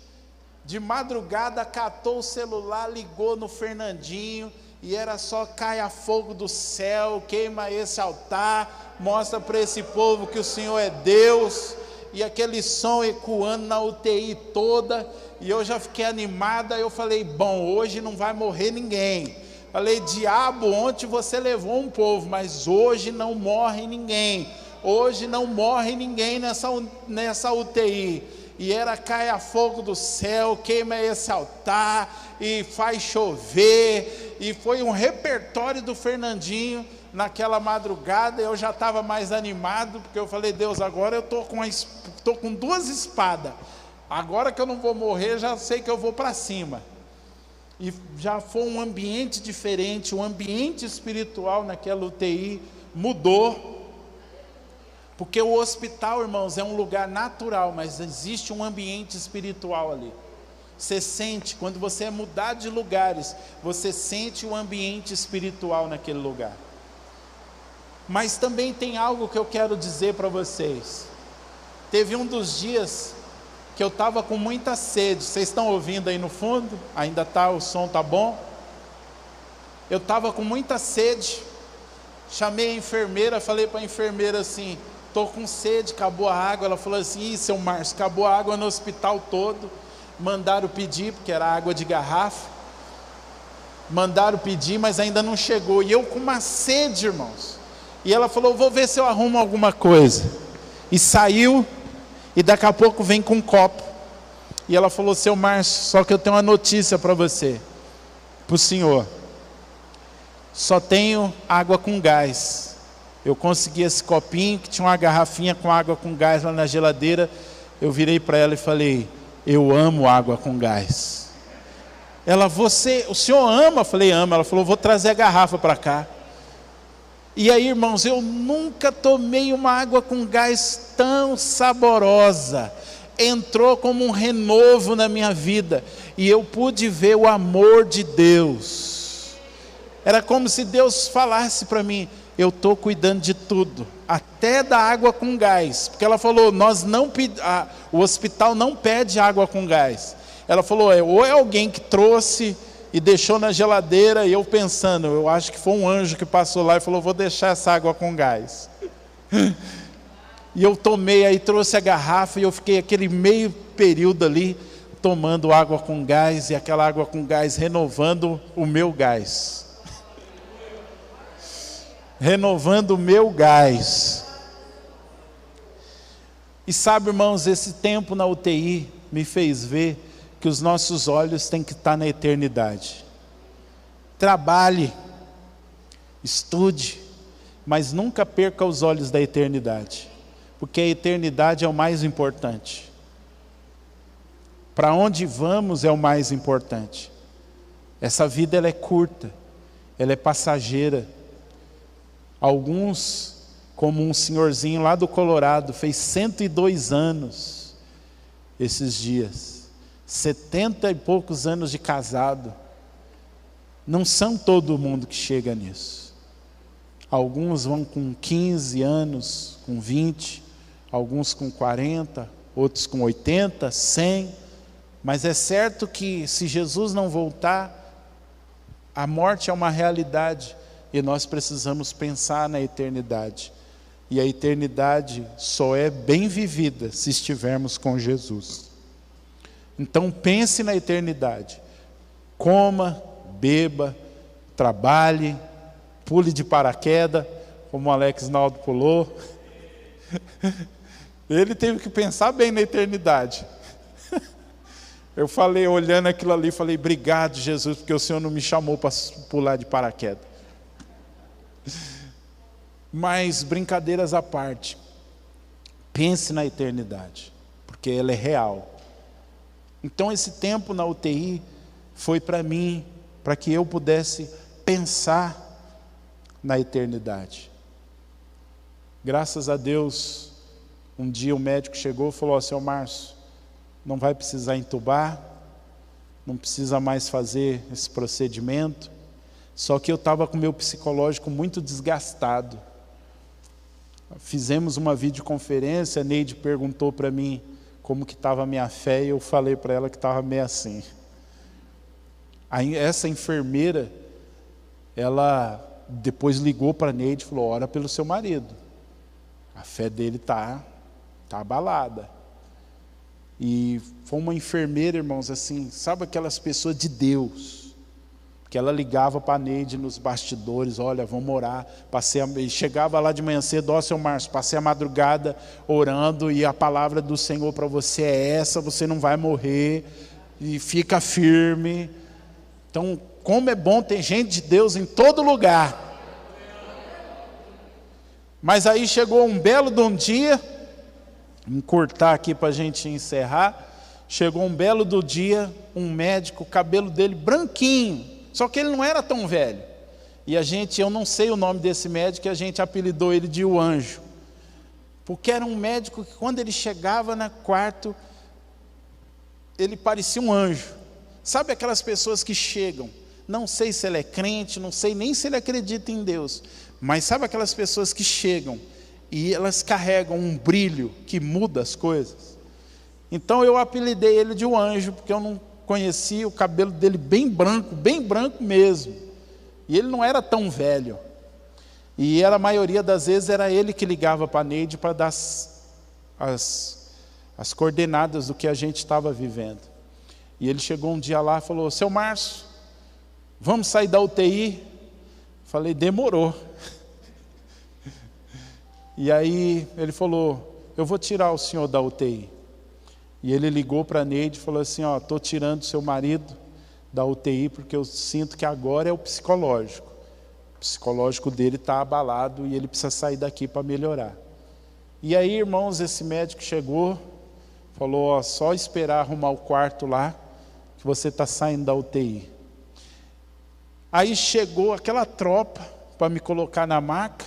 de madrugada catou o celular, ligou no Fernandinho, e era só: caia fogo do céu, queima esse altar, mostra para esse povo que o Senhor é Deus, e aquele som ecoando na UTI toda, e eu já fiquei animada. Eu falei: bom, hoje não vai morrer ninguém. Falei: diabo, ontem você levou um povo, mas hoje não morre ninguém, hoje não morre ninguém nessa UTI. E era: caia fogo do céu, queima esse altar, e faz chover, e foi um repertório do Fernandinho naquela madrugada. Eu já estava mais animado, porque eu falei: Deus, agora eu estou com 2 espadas, agora que eu não vou morrer, já sei que eu vou para cima. E já foi um ambiente diferente, o ambiente espiritual naquela UTI mudou, porque o hospital, irmãos, é um lugar natural, mas existe um ambiente espiritual ali. Você sente, quando você é mudado de lugares, você sente o ambiente espiritual naquele lugar. Mas também tem algo que eu quero dizer para vocês. Teve um dos dias que eu estava com muita sede. Vocês estão ouvindo aí no fundo? Ainda está, o som está bom? Eu estava com muita sede. Chamei a enfermeira, falei para a enfermeira assim: estou com sede, acabou a água. Ela falou assim: ih, seu Márcio, acabou a água no hospital todo. Mandaram pedir, porque era água de garrafa. Mandaram pedir, mas ainda não chegou. E eu com uma sede, irmãos. E ela falou: vou ver se eu arrumo alguma coisa. E saiu, e daqui a pouco vem com um copo. E ela falou: seu Márcio, só que eu tenho uma notícia para você, para o senhor. Só tenho água com gás. Eu consegui esse copinho, que tinha uma garrafinha com água com gás lá na geladeira. Eu virei para ela e falei: eu amo água com gás. Ela: o senhor ama? Eu falei: amo. Ela falou: vou trazer a garrafa para cá. E aí, irmãos, eu nunca tomei uma água com gás tão saborosa. Entrou como um renovo na minha vida, e eu pude ver o amor de Deus. Era como se Deus falasse para mim: eu estou cuidando de tudo, até da água com gás. Porque ela falou: o hospital não pede água com gás. Ela falou: ou é alguém que trouxe e deixou na geladeira, e eu pensando, eu acho que foi um anjo que passou lá e falou: vou deixar essa água com gás. E eu tomei, aí trouxe a garrafa, e eu fiquei aquele meio período ali tomando água com gás, e aquela água com gás renovando o meu gás. Renovando o meu gás. E sabe, irmãos, esse tempo na UTI me fez ver que os nossos olhos têm que estar na eternidade. Trabalhe, estude, mas nunca perca os olhos da eternidade, porque a eternidade é o mais importante. Para onde vamos é o mais importante. Essa vida ela é curta, ela é passageira. Alguns, como um senhorzinho lá do Colorado, fez 102 anos esses dias, 70 e poucos anos de casado. Não são todo mundo que chega nisso. Alguns vão com 15 anos, com 20, alguns com 40, outros com 80, 100. Mas é certo que se Jesus não voltar, a morte é uma realidade e nós precisamos pensar na eternidade. E a eternidade só é bem vivida se estivermos com Jesus. Então pense na eternidade. Coma, beba, trabalhe, pule de paraquedas, como o Alex Naldo pulou. Ele teve que pensar bem na eternidade. Eu falei, olhando aquilo ali, falei, obrigado, Jesus, porque o Senhor não me chamou para pular de paraquedas. Mas, brincadeiras à parte, pense na eternidade, porque ela é real. Então, esse tempo na UTI foi para mim, para que eu pudesse pensar na eternidade. Graças a Deus, um dia o médico chegou e falou, seu Márcio, não vai precisar entubar, não precisa mais fazer esse procedimento. Só que eu estava com o meu psicológico muito desgastado. Fizemos uma videoconferência, a Neide perguntou para mim como que estava a minha fé, e eu falei para ela que estava meio assim. Aí, essa enfermeira, ela depois ligou para a Neide e falou, ora pelo seu marido. A fé dele está abalada. E foi uma enfermeira, irmãos, assim, sabe aquelas pessoas de Deus, que ela ligava para a Neide nos bastidores, olha, vamos orar, chegava lá de manhã cedo, ó, seu Márcio, passei a madrugada orando, e a palavra do Senhor para você é essa, você não vai morrer, e fica firme. Então, como é bom ter gente de Deus em todo lugar. Mas aí chegou um belo de um dia, vamos cortar aqui para a gente encerrar. Chegou um belo do dia, um médico, o cabelo dele branquinho, só que ele não era tão velho. E eu não sei o nome desse médico, a gente apelidou ele de o anjo. Porque era um médico que quando ele chegava no quarto, ele parecia um anjo. Sabe aquelas pessoas que chegam, não sei se ele é crente, não sei nem se ele acredita em Deus, mas sabe aquelas pessoas que chegam e elas carregam um brilho que muda as coisas? Então eu apelidei ele de um anjo, porque eu não conhecia, o cabelo dele bem branco mesmo, e ele não era tão velho, e a maioria das vezes era ele que ligava para a Neide para dar as coordenadas do que a gente estava vivendo. E ele chegou um dia lá e falou, seu Márcio, vamos sair da UTI? Falei, demorou. E aí ele falou, eu vou tirar o senhor da UTI. E ele ligou para a Neide e falou assim, ó, estou tirando seu marido da UTI, porque eu sinto que agora é o psicológico. O psicológico dele está abalado e ele precisa sair daqui para melhorar. E aí, irmãos, esse médico chegou, falou, ó, só esperar arrumar o quarto lá, que você está saindo da UTI. Aí chegou aquela tropa para me colocar na maca,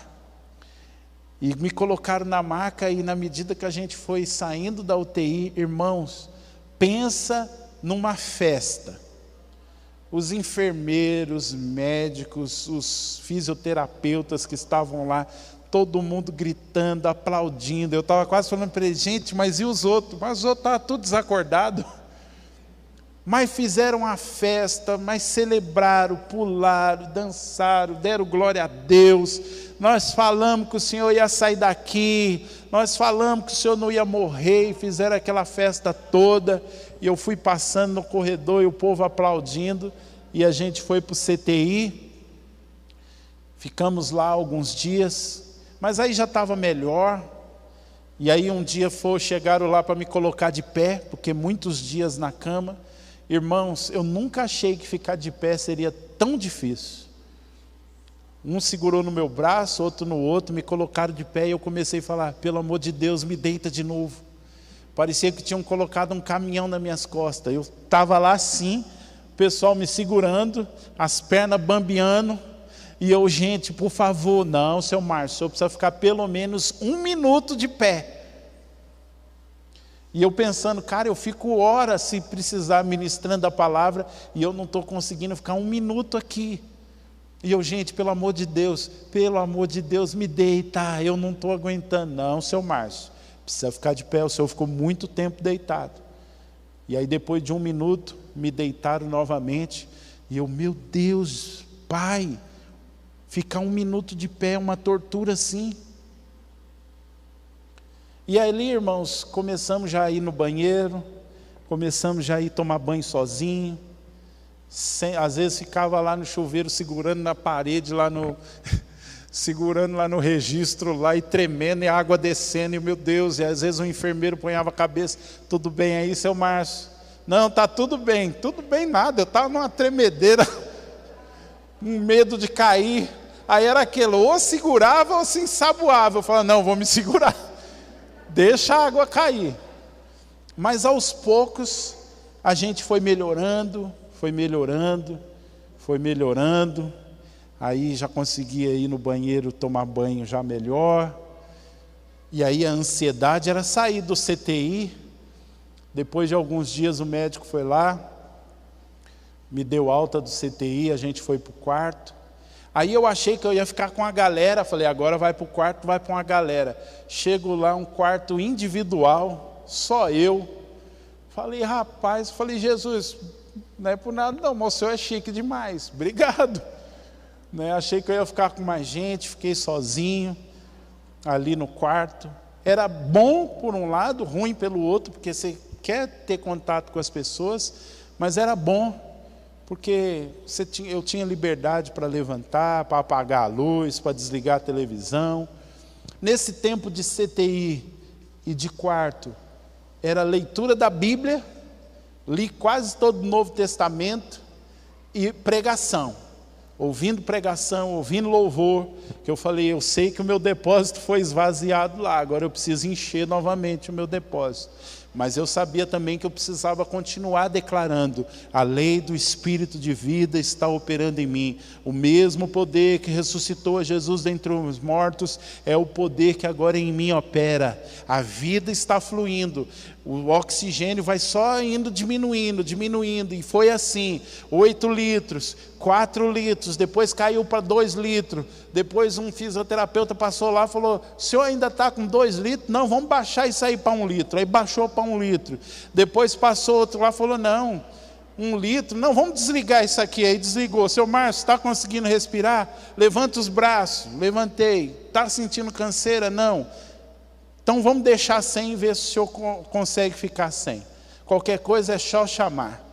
e me colocaram na maca, e na medida que a gente foi saindo da UTI, irmãos, pensa numa festa. Os enfermeiros, médicos, os fisioterapeutas que estavam lá, todo mundo gritando, aplaudindo. Eu estava quase falando para ele, gente, mas e os outros? Mas os outros estavam tudo desacordados. Mas fizeram a festa, mas celebraram, pularam, dançaram, deram glória a Deus. Nós falamos que o Senhor ia sair daqui, nós falamos que o Senhor não ia morrer, e fizeram aquela festa toda. E eu fui passando no corredor e o povo aplaudindo, e a gente foi para o CTI, ficamos lá alguns dias, mas aí já estava melhor. E aí um dia chegaram lá para me colocar de pé, porque muitos dias na cama. Irmãos, eu nunca achei que ficar de pé seria tão difícil. Um segurou no meu braço, outro no outro, me colocaram de pé e eu comecei a falar: pelo amor de Deus, me deita de novo. Parecia que tinham colocado um caminhão nas minhas costas. Eu estava lá assim, o pessoal me segurando, as pernas bambeando, e eu: gente, por favor. Não, seu Márcio, o senhor precisa ficar pelo menos 1 minuto de pé. E eu pensando: cara, eu fico horas se precisar ministrando a palavra, e eu não estou conseguindo ficar 1 minuto aqui. E eu: gente, pelo amor de Deus, me deita, eu não estou aguentando. Não, seu Márcio, precisa ficar de pé, o senhor ficou muito tempo deitado. E aí depois de 1 minuto, me deitaram novamente, e eu: meu Deus, Pai, ficar 1 minuto de pé é uma tortura assim. E ali, irmãos, começamos já a ir no banheiro, começamos já a ir tomar banho sozinho. Às vezes ficava lá no chuveiro, segurando na parede, segurando lá no registro, lá, e tremendo, e a água descendo, e meu Deus, e às vezes o enfermeiro ponhava a cabeça: tudo bem aí, seu Márcio? Não, está tudo bem nada, eu estava numa tremedeira, com medo de cair. Aí era aquilo, ou segurava ou se ensaboava. Eu falava: não, vou me segurar, deixa a água cair. Mas aos poucos a gente foi melhorando. Aí já conseguia ir no banheiro tomar banho já melhor. E aí a ansiedade era sair do CTI. Depois de alguns dias o médico foi lá, me deu alta do CTI, a gente foi para o quarto. Aí eu achei que eu ia ficar com a galera, falei: agora vai para o quarto, vai para uma galera. Chego lá, um quarto individual, só eu. Falei: rapaz, Jesus, não é por nada não, mas o senhor é chique demais, obrigado. Achei que eu ia ficar com mais gente, fiquei sozinho ali no quarto. Era bom por um lado, ruim pelo outro, porque você quer ter contato com as pessoas, mas era bom, porque eu tinha liberdade para levantar, para apagar a luz, para desligar a televisão. Nesse tempo de CTI e de quarto, era leitura da Bíblia, li quase todo o Novo Testamento, e pregação, ouvindo louvor, que eu falei: eu sei que o meu depósito foi esvaziado lá, agora eu preciso encher novamente o meu depósito. Mas eu sabia também que eu precisava continuar declarando: a lei do Espírito de vida está operando em mim. O mesmo poder que ressuscitou a Jesus dentre os mortos é o poder que agora em mim opera. A vida está fluindo. O oxigênio vai só indo diminuindo. E foi assim: 8 litros, 4 litros, depois caiu para 2 litros. Depois um fisioterapeuta passou lá e falou: o senhor ainda está com 2 litros? Não, vamos baixar isso aí para 1 litro. Aí baixou para 1 litro. Depois passou outro lá e falou: não, 1 litro, não, vamos desligar isso aqui. Aí desligou. Seu Márcio, está conseguindo respirar? Levanta os braços. Levantei. Está sentindo canseira? Não. Então vamos deixar sem e ver se o senhor consegue ficar sem. Qualquer coisa é só chamar.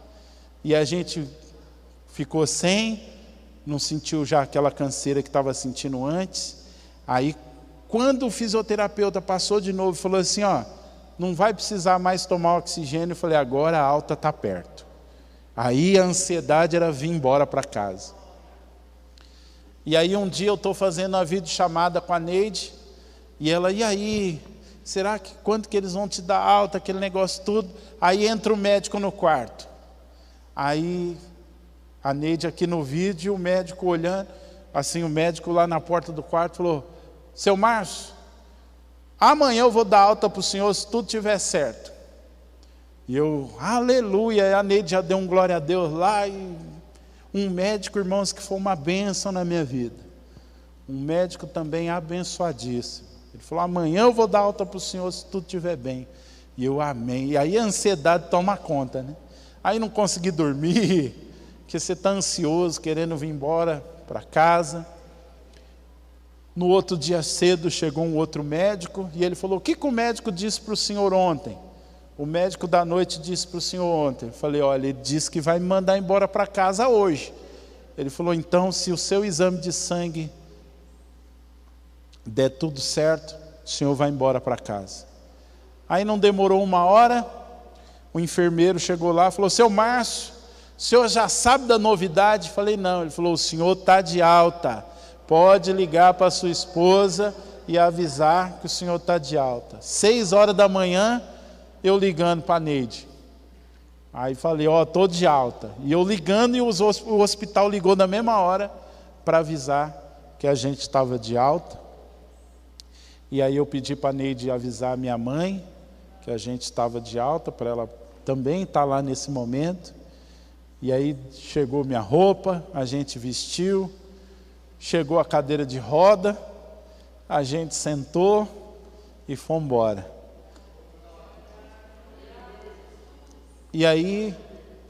E a gente ficou sem, não sentiu já aquela canseira que estava sentindo antes. Aí quando o fisioterapeuta passou de novo e falou assim: ó, não vai precisar mais tomar oxigênio, eu falei: agora a alta está perto. Aí a ansiedade era vir embora para casa. E aí um dia eu estou fazendo uma videochamada com a Neide, e ela: e aí, será que quanto que eles vão te dar alta, aquele negócio tudo? Aí entra o médico no quarto. Aí a Neide aqui no vídeo, o médico olhando, assim, o médico lá na porta do quarto falou: seu Márcio, amanhã eu vou dar alta para o senhor se tudo estiver certo. E eu: aleluia. E a Neide já deu um glória a Deus lá. E um médico, irmãos, que foi uma bênção na minha vida, um médico também abençoadíssimo. Ele falou: amanhã eu vou dar alta para o senhor se tudo estiver bem. E eu: amém. E aí a ansiedade toma conta, né? Aí não consegui dormir, porque você está ansioso, querendo vir embora para casa. No outro dia cedo chegou um outro médico e ele falou: o que o médico disse para o senhor ontem? O médico da noite disse para o senhor ontem. Eu falei: olha, ele disse que vai me mandar embora para casa hoje. Ele falou: então, se o seu exame de sangue der tudo certo, o senhor vai embora para casa. Aí não demorou 1 hora, o enfermeiro chegou lá e falou: seu Márcio, o senhor já sabe da novidade? Eu falei: não. Ele falou: o senhor está de alta, pode ligar para sua esposa e avisar que o senhor está de alta. 6 horas da manhã, eu ligando para a Neide. Aí falei: ó, estou de alta. E eu ligando, e o hospital ligou na mesma hora para avisar que a gente estava de alta. E aí eu pedi para a Neide avisar a minha mãe que a gente estava de alta, para ela também estar lá nesse momento. E aí chegou minha roupa, a gente vestiu, chegou a cadeira de roda, a gente sentou e fomos embora. E aí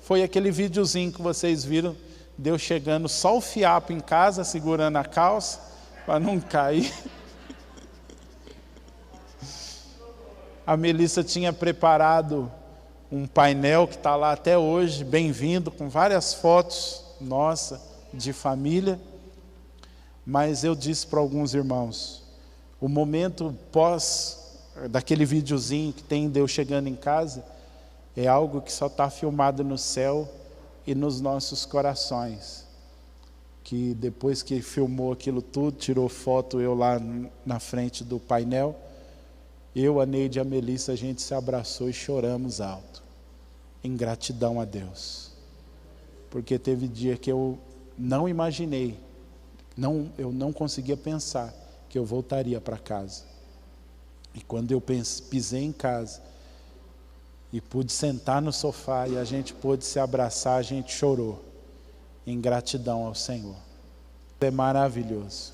foi aquele videozinho que vocês viram, de eu chegando só o fiapo em casa, segurando a calça, para não cair. A Melissa tinha preparado um painel que está lá até hoje, bem-vindo, com várias fotos, nossa, de família. Mas eu disse para alguns irmãos, o momento pós, daquele videozinho que tem de eu chegando em casa, é algo que só está filmado no céu e nos nossos corações. Que depois que filmou aquilo tudo, tirou foto eu lá na frente do painel, eu, a Neide e a Melissa, a gente se abraçou e choramos alto, em gratidão a Deus. Porque teve dia que eu não imaginei, eu não conseguia pensar que eu voltaria para casa. E quando eu pisei em casa, e pude sentar no sofá e a gente pôde se abraçar, a gente chorou em gratidão ao Senhor. É maravilhoso.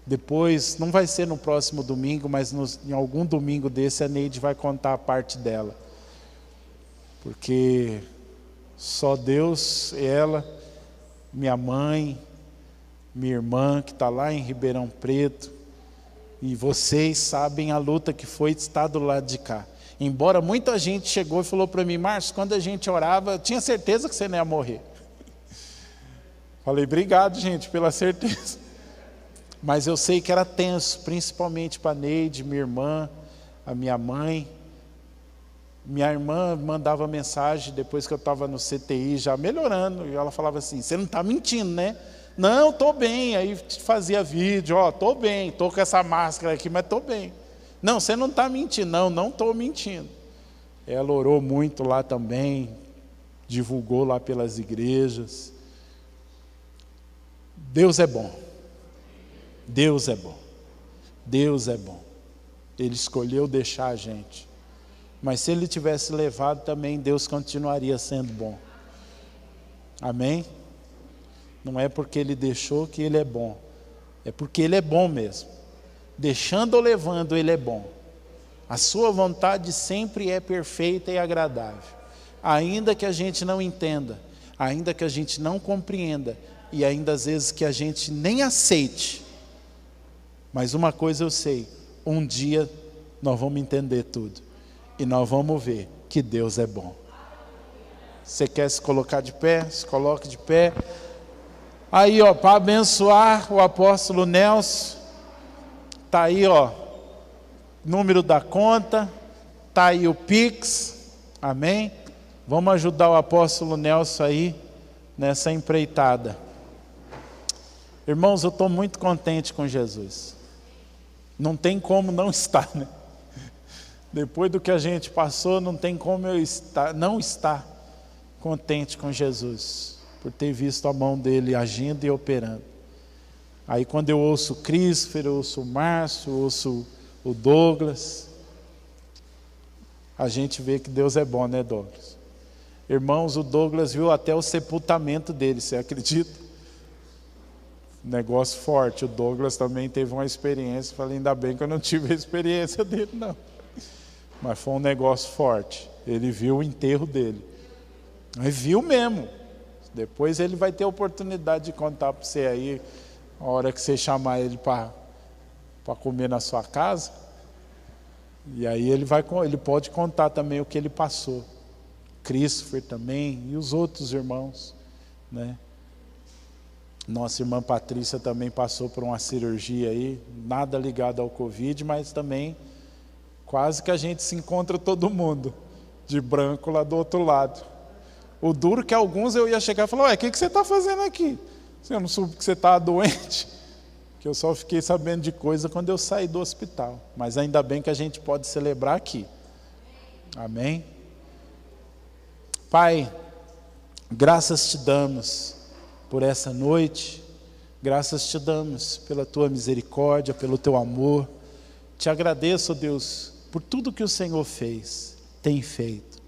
Depois, não vai ser no próximo domingo, mas em algum domingo desse a Neide vai contar a parte dela. Porque só Deus, ela, minha mãe, minha irmã que está lá em Ribeirão Preto, e vocês sabem a luta que foi estar do lado de cá. Embora muita gente chegou e falou para mim: Márcio, quando a gente orava, eu tinha certeza que você não ia morrer. Falei: obrigado, gente, pela certeza. Mas eu sei que era tenso, principalmente para a Neide, minha irmã, a minha mãe. Minha irmã mandava mensagem depois que eu estava no CTI, já melhorando, e ela falava assim: você não está mentindo, né? Não, estou bem. Aí fazia vídeo: ó, estou bem, estou com essa máscara aqui, mas estou bem. Não, você não está mentindo. Não estou mentindo. Ela orou muito lá também, divulgou lá pelas igrejas. Deus é bom. Deus é bom. Deus é bom. Ele escolheu deixar a gente. Mas se Ele tivesse levado também, Deus continuaria sendo bom. Amém? Não é porque Ele deixou que Ele é bom. É porque Ele é bom mesmo. Deixando ou levando, Ele é bom. A sua vontade sempre é perfeita e agradável. Ainda que a gente não entenda, ainda que a gente não compreenda, e ainda às vezes que a gente nem aceite. Mas uma coisa eu sei, um dia nós vamos entender tudo. E nós vamos ver que Deus é bom. Você quer se colocar de pé? Se coloque de pé. Aí, ó, para abençoar o apóstolo Nelson, está aí, ó, número da conta, está aí o Pix, amém? Vamos ajudar o apóstolo Nelson aí, nessa empreitada. Irmãos, eu estou muito contente com Jesus. Não tem como não estar, né? Depois do que a gente passou, não tem como eu não estar contente com Jesus, por ter visto a mão dele agindo e operando. Aí quando eu ouço o Christopher, eu ouço o Márcio, eu ouço o Douglas, a gente vê que Deus é bom, né, Douglas? Irmãos, o Douglas viu até o sepultamento dele, você acredita? Negócio forte. O Douglas também teve uma experiência, falei: ainda bem que eu não tive a experiência dele, não. Mas foi um negócio forte. Ele viu o enterro dele. Mas viu mesmo. Depois ele vai ter a oportunidade de contar para você aí, a hora que você chamar ele para comer na sua casa. E aí ele pode contar também o que ele passou. Christopher também e os outros irmãos, né? Nossa irmã Patrícia também passou por uma cirurgia aí, nada ligado ao Covid, mas também quase que a gente se encontra todo mundo de branco lá do outro lado. O duro que alguns eu ia chegar e falar: ué, o que você está fazendo aqui? Eu não soube que você estava doente, que eu só fiquei sabendo de coisa quando eu saí do hospital. Mas ainda bem que a gente pode celebrar aqui. Amém? Pai, graças te damos por essa noite, graças te damos pela tua misericórdia, pelo teu amor. Te agradeço, Deus, por tudo que o Senhor fez, tem feito.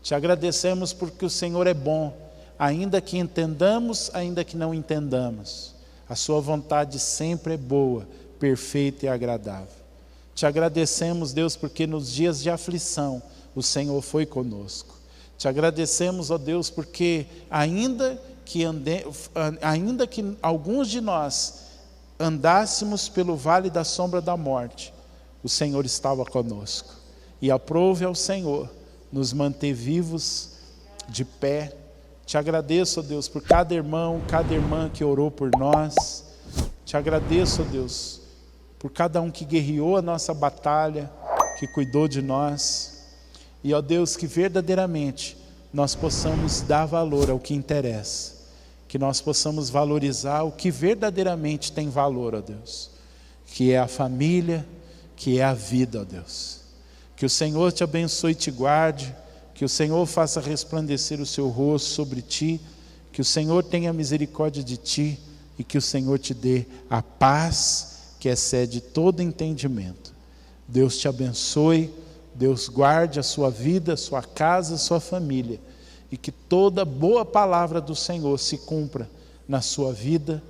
Te agradecemos porque o Senhor é bom, ainda que entendamos, ainda que não entendamos. A sua vontade sempre é boa, perfeita e agradável. Te agradecemos, Deus, porque nos dias de aflição o Senhor foi conosco. Te agradecemos, ó Deus, porque ainda que alguns de nós andássemos pelo vale da sombra da morte, o Senhor estava conosco. E aprove ao Senhor nos manter vivos, de pé. Te agradeço, ó Deus, por cada irmão, cada irmã que orou por nós. Te agradeço, ó Deus, por cada um que guerreou a nossa batalha, que cuidou de nós. E, ó Deus, que verdadeiramente nós possamos dar valor ao que interessa. Que nós possamos valorizar o que verdadeiramente tem valor, ó Deus. Que é a família, que é a vida, ó Deus. Que o Senhor te abençoe e te guarde. Que o Senhor faça resplandecer o seu rosto sobre ti. Que o Senhor tenha misericórdia de ti. E que o Senhor te dê a paz que excede todo entendimento. Deus te abençoe. Deus guarde a sua vida, a sua casa, a sua família. E que toda boa palavra do Senhor se cumpra na sua vida.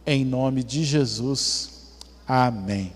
Em nome de Jesus. Amém.